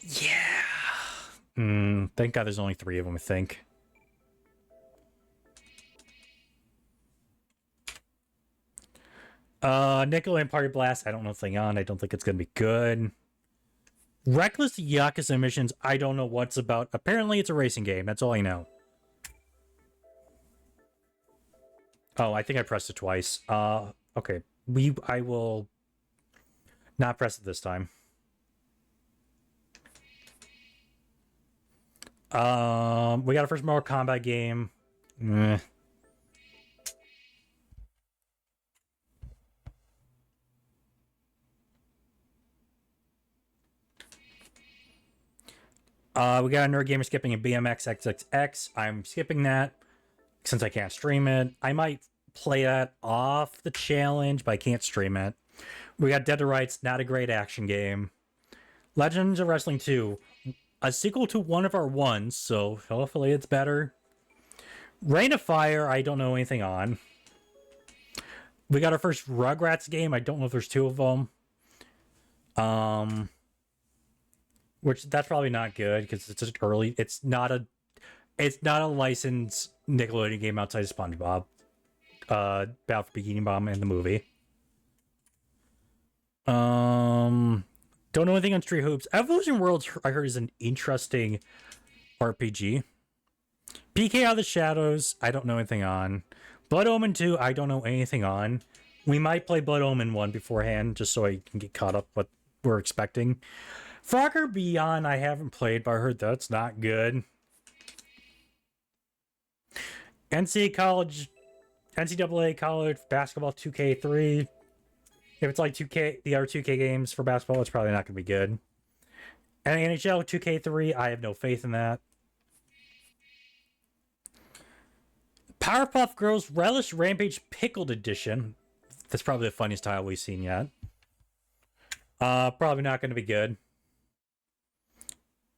Yeah. Thank God there's only 3 of them, I think. Nickelodeon Party Blast. I don't know anything on. I don't think it's gonna be good. Reckless Yakuza Missions. I don't know what's about. Apparently, it's a racing game. That's all I know. Oh, I think I pressed it twice. Okay. I will not press it this time. We got our first Mortal Kombat game. Meh. We got a Nerd Gamer skipping a BMX XXX. I'm skipping that since I can't stream it. I might play that off the challenge, but I can't stream it. We got Dead to Rights, not a great action game. Legends of Wrestling 2, a sequel to one of our ones, so hopefully it's better. Reign of Fire, I don't know anything on. We got our first Rugrats game. I don't know if there's 2 of them. Which that's probably not good because it's just early. It's not a licensed Nickelodeon game outside of SpongeBob. Battle for Bikini Bottom in the movie. Don't know anything on Street Hoops. Evolution Worlds, I heard, is an interesting RPG. PK Out of the Shadows, I don't know anything on. Blood Omen 2, I don't know anything on. We might play Blood Omen 1 beforehand, just so I can get caught up what we're expecting. Frogger Beyond, I haven't played, but I heard that's not good. NCAA College Basketball 2K3. If it's like 2K, the other 2K games for basketball, it's probably not going to be good. And NHL 2K3, I have no faith in that. Powerpuff Girls Relish Rampage Pickled Edition. That's probably the funniest title we've seen yet. Probably not going to be good.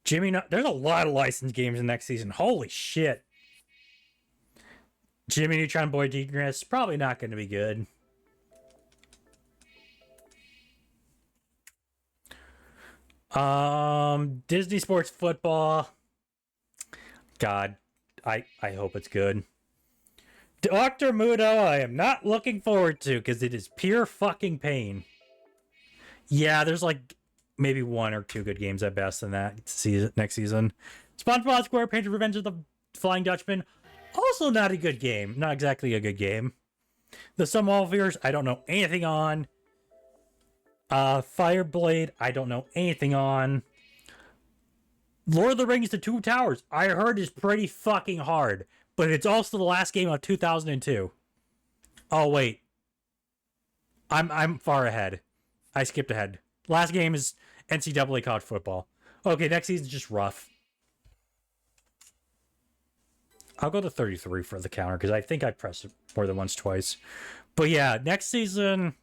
There's a lot of licensed games in next season. Holy shit. Jimmy Neutron Boy Genius, probably not going to be good. Disney Sports Football. God, I hope it's good. Dr. Mudo, I am not looking forward to because it is pure fucking pain. Yeah, there's like maybe 1 or 2 good games at best in that season, next season. SpongeBob SquarePants Revenge of the Flying Dutchman, also not a good game. Not exactly a good game. The Summerfears, I don't know anything on. Fireblade, I don't know anything on. Lord of the Rings: The Two Towers, I heard is pretty fucking hard, but it's also the last game of 2002. Oh wait, I'm far ahead. I skipped ahead. Last game is NCAA college football. Okay, next season's just rough. I'll go to 33 for the counter because I think I pressed it more than once, twice. But yeah, next season,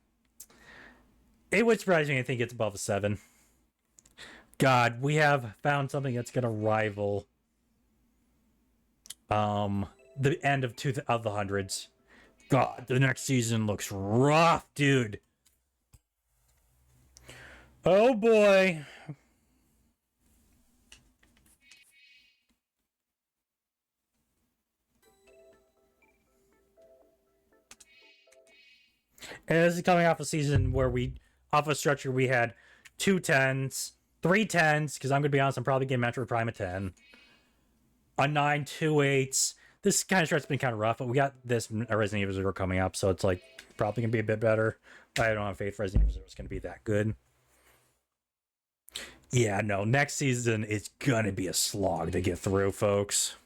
it would surprise me. I think it's above a 7. God, we have found something that's gonna rival the end of the hundreds. God, the next season looks rough, dude. Oh boy. And this is coming off a season where off a structure, we had 2 10s, 3 10s, because I'm going to be honest, I'm probably getting Metroid Prime a 10. A 9, 2 8s. This kind of stretch has been kind of rough, but we got this Resident Evil 0 coming up, so it's like probably going to be a bit better. But I don't have faith Resident Evil 0 is going to be that good. Yeah, no, next season is going to be a slog to get through, folks.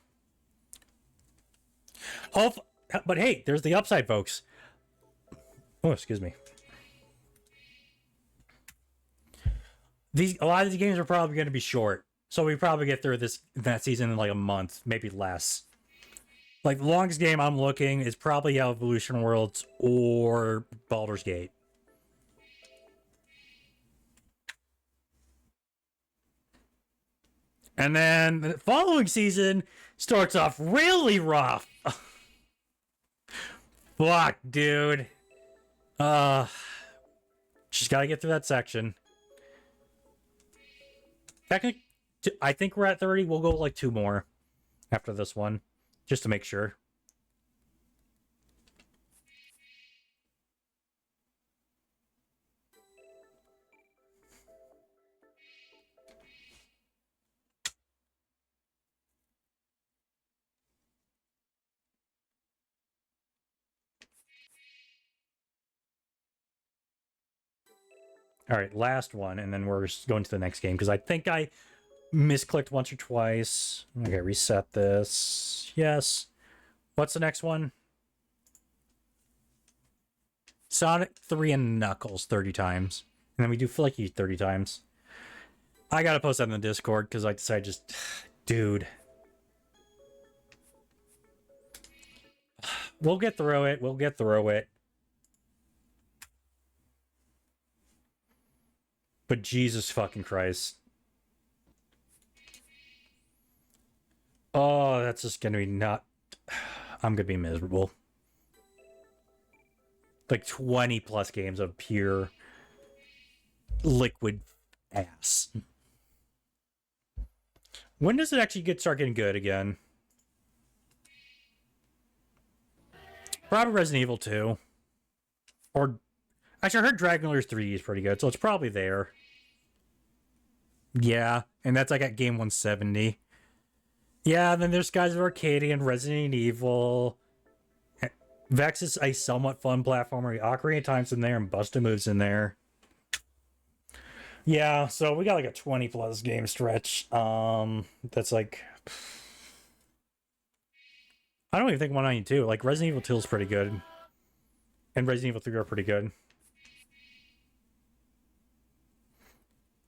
But hey, there's the upside, folks. Oh, excuse me. A lot of these games are probably going to be short, so we probably get through that season in like a month, maybe less. Like the longest game I'm looking is probably Evolution Worlds or Baldur's Gate. And then the following season starts off really rough. Fuck, dude. Just gotta get through that section. Technically, I think we're at 30. We'll go like 2 more after this one, just to make sure. All right, last one, and then we're going to the next game because I think I misclicked once or twice. Okay, reset this. Yes. What's the next one? Sonic 3 and Knuckles 30 times. And then we do Flicky 30 times. I gotta post that in the Discord because I decided just... Dude. We'll get through it. We'll get through it. But Jesus fucking Christ. Oh, that's just gonna be not... I'm gonna be miserable. Like 20 plus games of pure liquid ass. When does it actually start getting good again? Probably Resident Evil 2. Or... Actually, I heard Dragon Warriors 3 is pretty good, so it's probably there. Yeah, and that's like at game 170. Yeah, then there's Skies of Arcadia and Resident Evil. Vex is a somewhat fun platformer. Ocarina of Time's in there and Busta Moves in there. Yeah, so we got like a 20 plus game stretch. That's like... I don't even think 192. Like, Resident Evil 2 is pretty good. And Resident Evil 3 are pretty good.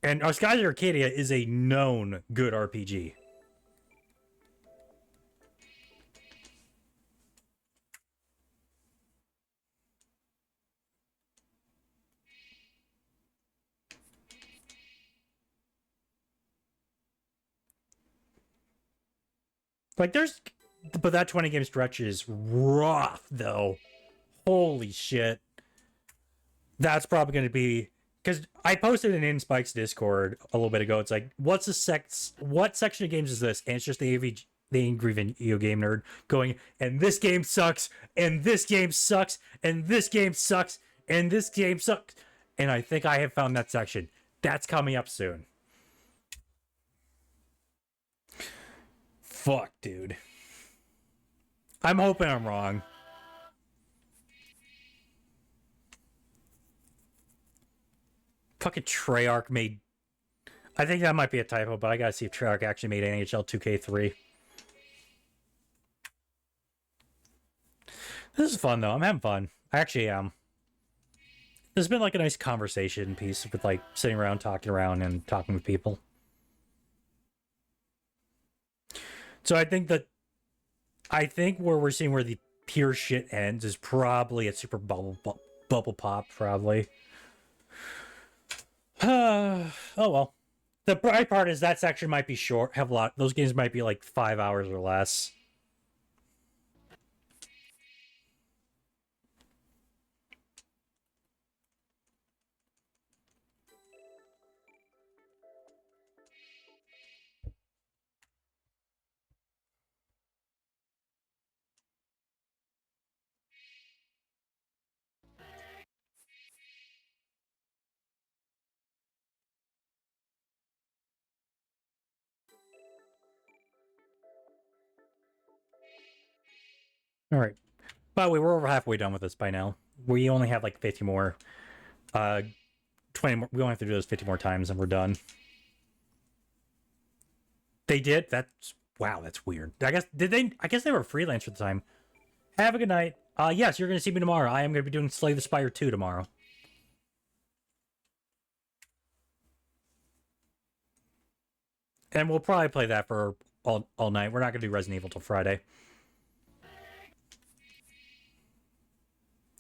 And our Skies of Arcadia is a known good RPG. Like, but that 20 game stretch is rough, though. Holy shit. That's probably going to be... Because I posted in Spike's Discord a little bit ago. It's like, what section of games is this? And it's just the angry video game nerd going, and this game sucks, and this game sucks, and this game sucks, and this game sucks. And I think I have found that section. That's coming up soon. Fuck, dude. I'm hoping I'm wrong. Fucking Treyarch made... I think that might be a typo, but I gotta see if Treyarch actually made NHL 2K3. This is fun, though. I'm having fun. I actually am. There's been like a nice conversation piece with like sitting around, talking around, and talking with people. So I think where we're seeing where the pure shit ends is probably at Super Bubble Pop, probably. Oh well. The bright part is that section might be short. Those games might be like 5 hours or less. All right. By the way, we're over halfway done with this by now. We only have like 50 more. 20 more. We only have to do this 50 more times and we're done. They did? Wow, that's weird. I guess they were freelance at the time. Have a good night. Yes, you're going to see me tomorrow. I am going to be doing Slay the Spire 2 tomorrow. And we'll probably play that for all night. We're not going to do Resident Evil till Friday.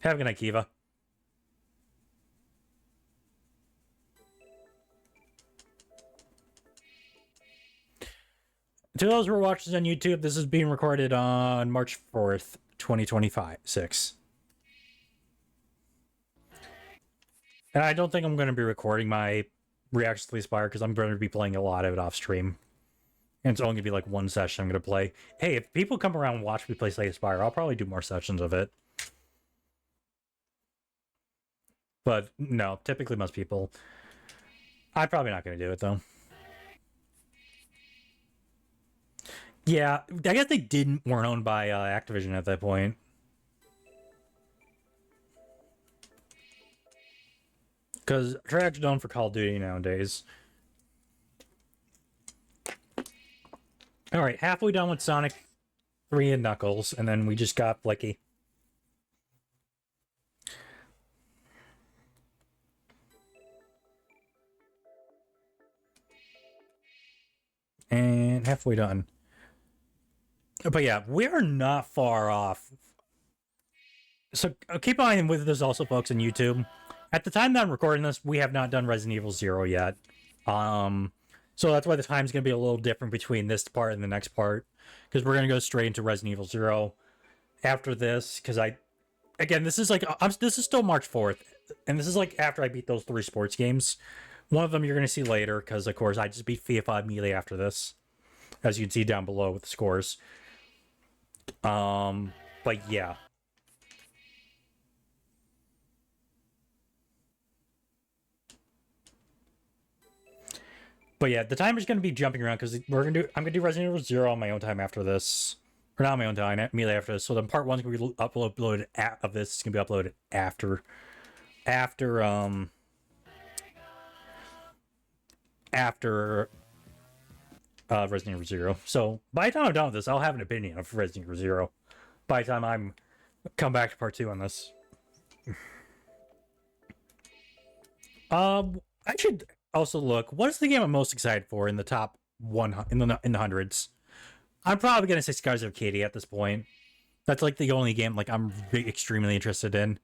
Have a good night, Kiva. To those who are watching on YouTube, this is being recorded on March 4th, 2025. 6. And I don't think I'm going to be recording my reactions to Slay the Spire because I'm going to be playing a lot of it off stream. And it's only going to be like one session I'm going to play. Hey, if people come around and watch me play Slay the Spire, I'll probably do more sessions of it. But no, typically most people. I'm probably not going to do it though. Yeah, I guess they weren't owned by Activision at that point. Because Treyarch's known for Call of Duty nowadays. Alright, halfway done with Sonic 3 and Knuckles, and then we just got Flicky. And halfway done. But yeah, we're not far off. So keep in mind with this also, folks, on YouTube. At the time that I'm recording this, we have not done Resident Evil 0 yet. So that's why the time's going to be a little different between this part and the next part. Because we're going to go straight into Resident Evil 0 after this. Because again, this is like, this is still March 4th. And this is like after I beat those 3 sports games. One of them you're going to see later. Because, of course, I just beat FIFA immediately after this. As you can see down below with the scores. But yeah. But yeah, the timer's gonna be jumping around because I'm gonna do Resident Evil 0 on my own time after this. Or not on my own time, immediately after this. So then part 1's gonna be uploaded of this is gonna be uploaded after Resident Evil 0. So by the time I'm done with this, I'll have an opinion of Resident Evil 0. By the time I'm come back to part 2 on this. I should also look. What is the game I'm most excited for in the top 100 in the hundreds? I'm probably gonna say Skies of Arcadia at this point. That's like the only game like I'm extremely interested in.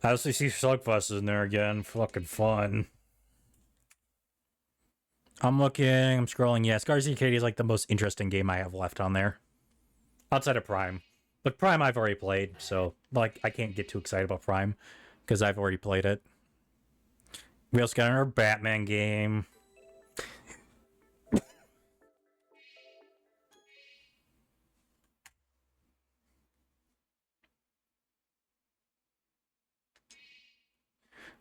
I also see Slugfest in there again. Fucking fun. I'm looking, I'm scrolling. Yeah, Scars of Arcadia is like the most interesting game I have left on there. Outside of Prime. But Prime I've already played, so like I can't get too excited about Prime because I've already played it. We also got our Batman game.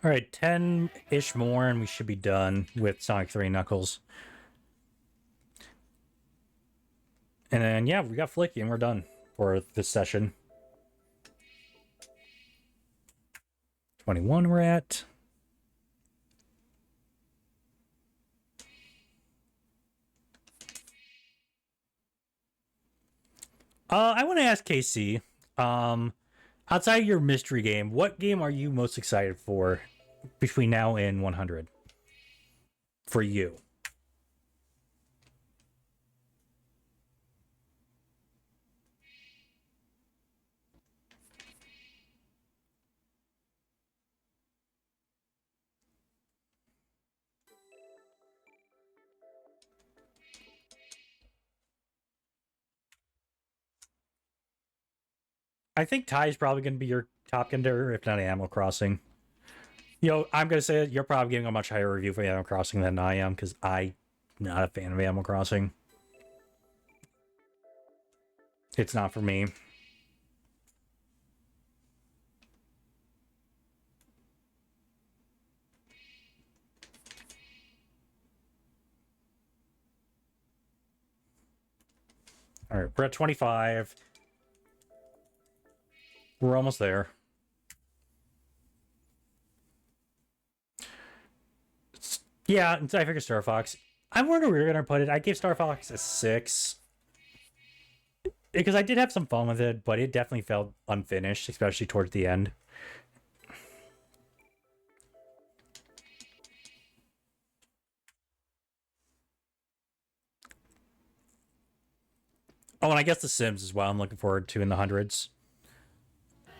Alright, 10-ish more and we should be done with Sonic 3 and Knuckles. And then, yeah, we got Flicky and we're done for this session. 21 we're at. I want to ask KC, outside your mystery game, what game are you most excited for between now and 100? For you. I think Ty is probably going to be your top contender, if not Animal Crossing. You know, I'm going to say you're probably getting a much higher review for Animal Crossing than I am, because I'm not a fan of Animal Crossing. It's not for me. All right, we're at 25. We're almost there. Yeah, I figured Star Fox. I wonder where you're gonna put it. I gave Star Fox a 6 because I did have some fun with it, but it definitely felt unfinished, especially towards the end. Oh, and I guess The Sims as well. I'm looking forward to in the hundreds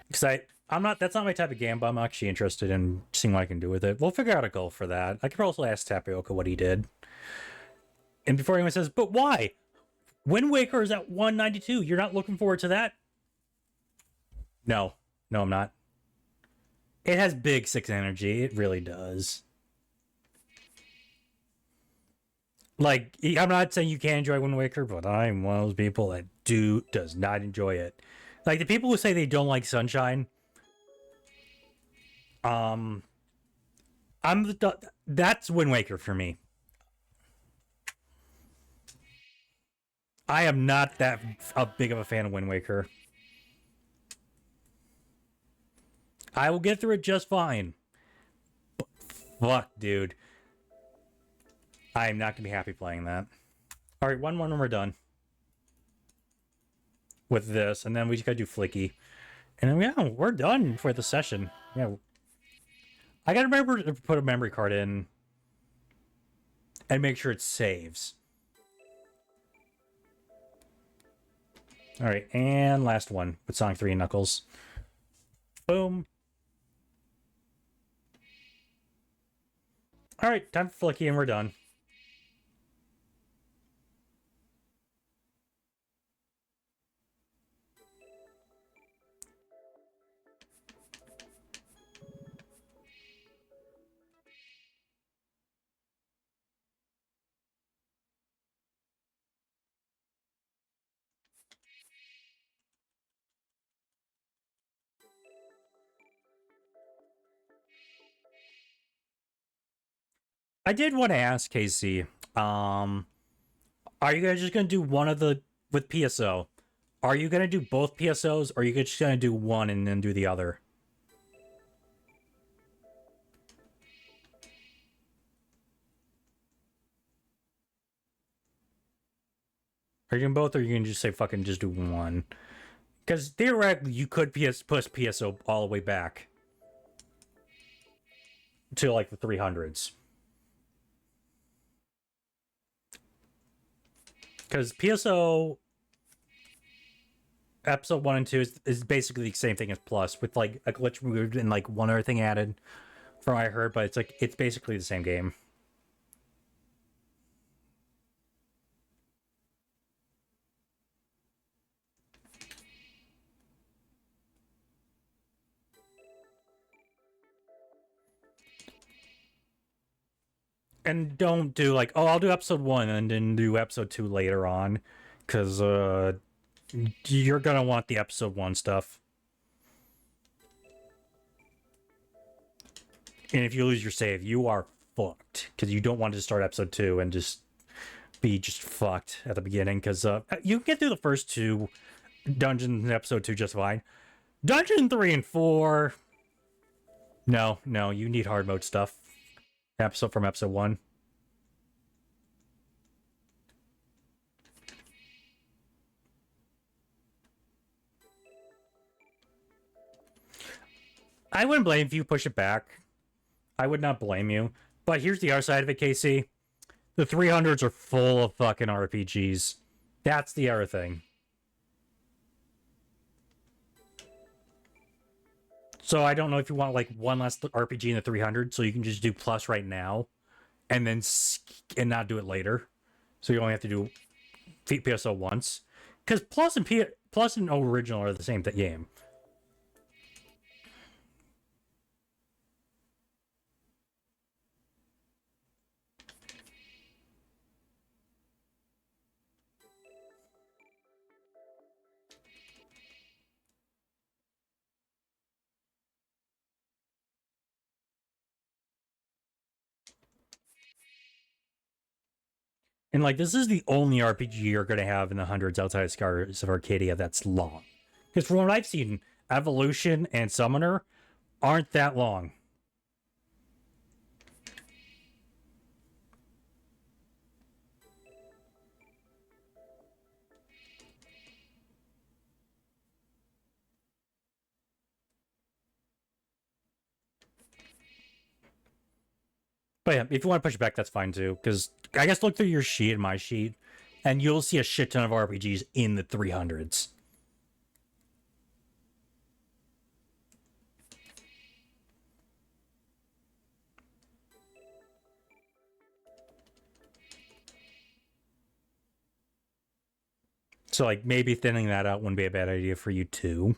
because I'm not. That's not my type of game, but I'm actually interested in seeing what I can do with it. We'll figure out a goal for that. I could also ask Tapioca what he did. And before anyone says, "But why?" Wind Waker is at 192. You're not looking forward to that? No, no, I'm not. It has big 6 energy. It really does. Like, I'm not saying you can't enjoy Wind Waker, but I'm one of those people that does not enjoy it. Like the people who say they don't like Sunshine, um, that's Wind Waker for me. I am not that big of a fan of Wind Waker. I will get through it just fine. But fuck, dude. I am not gonna be happy playing that. All right, one more and we're done with this, and then we just gotta do Flicky, and then yeah, we're done for the session. Yeah, I gotta remember to put a memory card in and make sure it saves. All right, and last one with Sonic 3 and Knuckles. Boom. All right, time for Flicky, and we're done. I did want to ask Casey, are you guys just gonna do one of the with PSO? Are you gonna do both PSOs, or are you just gonna do one and then do the other? Are you doing both, or are you gonna just say fucking just do one? Because theoretically, you could push PSO all the way back to like the 300s. Because PSO episode 1 and 2 is basically the same thing as Plus, with like a glitch removed and like one other thing added from what I heard, but it's basically the same game. And don't do like, oh, I'll do episode 1 and then do episode 2 later on, because you're gonna want the episode 1 stuff. And if you lose your save, you are fucked, because you don't want to start episode 2 and just be just fucked at the beginning, because you can get through the first 2 dungeons in episode 2 just fine. Dungeon 3 and 4, no, you need hard mode stuff. From episode 1. I wouldn't blame if you push it back. I would not blame you. But here's the other side of it, Casey. The 300s are full of fucking RPGs. That's the other thing. So I don't know if you want like one last RPG in the 300, so you can just do Plus right now, and then not do it later. So you only have to do PSO once, because Plus and Original are the same game. And like, this is the only RPG you're gonna have in the hundreds outside of Scars of Arcadia that's long. Because from what I've seen, Evolution and Summoner aren't that long. But yeah, if you want to push it back, that's fine too. Because I guess look through your sheet and my sheet, and you'll see a shit ton of RPGs in the 300s. So, like, maybe thinning that out wouldn't be a bad idea for you too.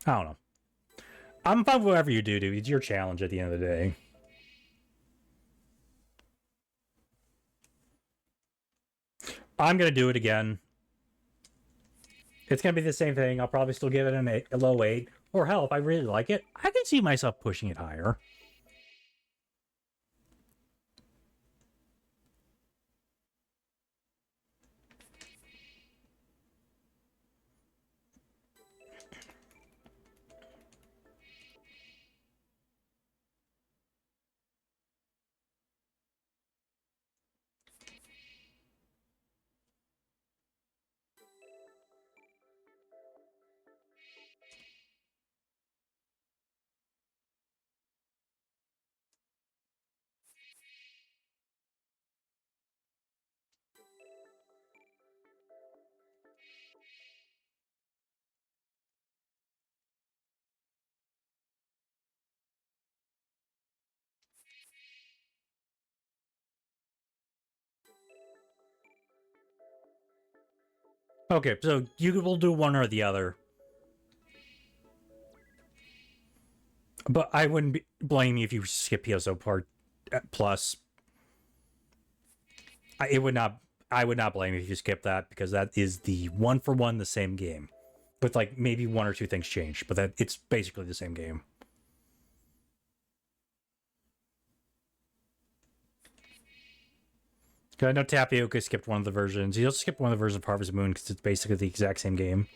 I don't know. I'm fine with whatever you do, dude. It's your challenge at the end of the day. I'm gonna do it again. It's gonna be the same thing. I'll probably still give it a low 8. Or hell, if I really like it, I can see myself pushing it higher. Okay, so you will do one or the other. But I wouldn't blame you if you skip PSO Part Plus. It would not. I would not blame you if you skip that, because that is the one for one the same game, with like maybe one or two things changed, but that it's basically the same game. I know Tapioca skipped one of the versions. He also skipped one of the versions of Harvest Moon because it's basically the exact same game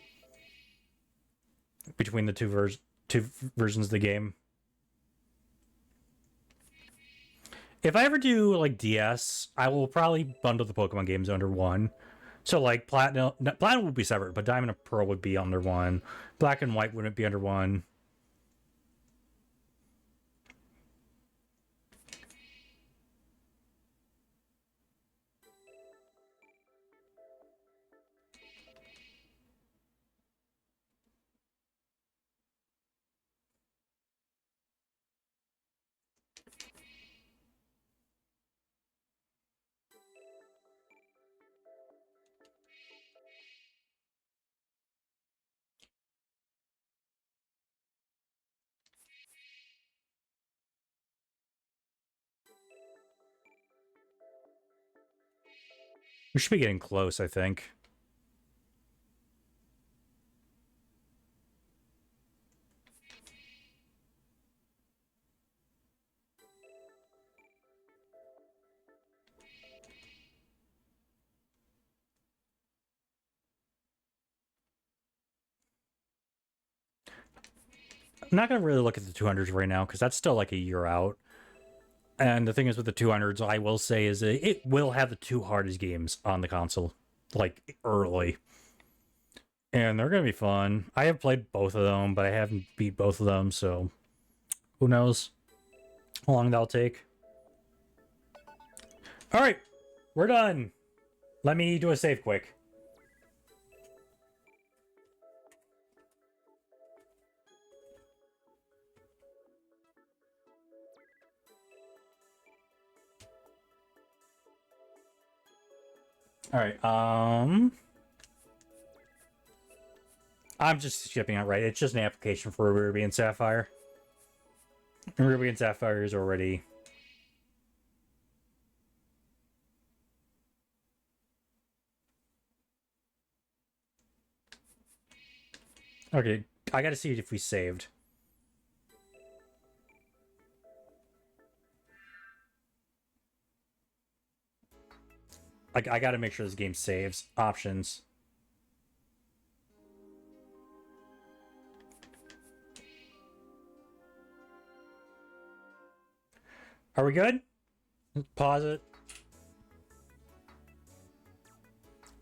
between the two versions of the game. If I ever do like DS, I will probably bundle the Pokemon games under one. So like Platinum would be separate, but Diamond and Pearl would be under one. Black and White wouldn't be under one. We should be getting close, I think. I'm not going to really look at the 200s right now because that's still like a year out. And the thing is with the 200s, I will say, is it will have the two hardest games on the console, like early. And they're going to be fun. I have played both of them, but I haven't beat both of them, so who knows how long that'll take. All right, we're done. Let me do a save quick. All right, I'm just skipping out, right? It's just an application for Ruby and Sapphire. And Ruby and Sapphire is already... Okay, I gotta see if we saved. Like, I gotta make sure this game saves. Options. Are we good? Pause it.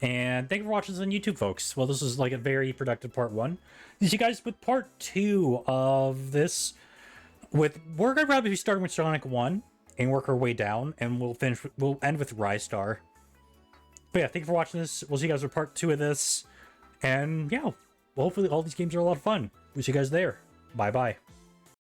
And thank you for watching this on YouTube, folks. Well, this is like a very productive part 1. See you guys with part 2 of this we're gonna probably be starting with Sonic 1 and work our way down, and we'll end with Rise Star. But yeah, thank you for watching this. We'll see you guys with part 2 of this. And yeah, well, hopefully all these games are a lot of fun. We'll see you guys there. Bye bye.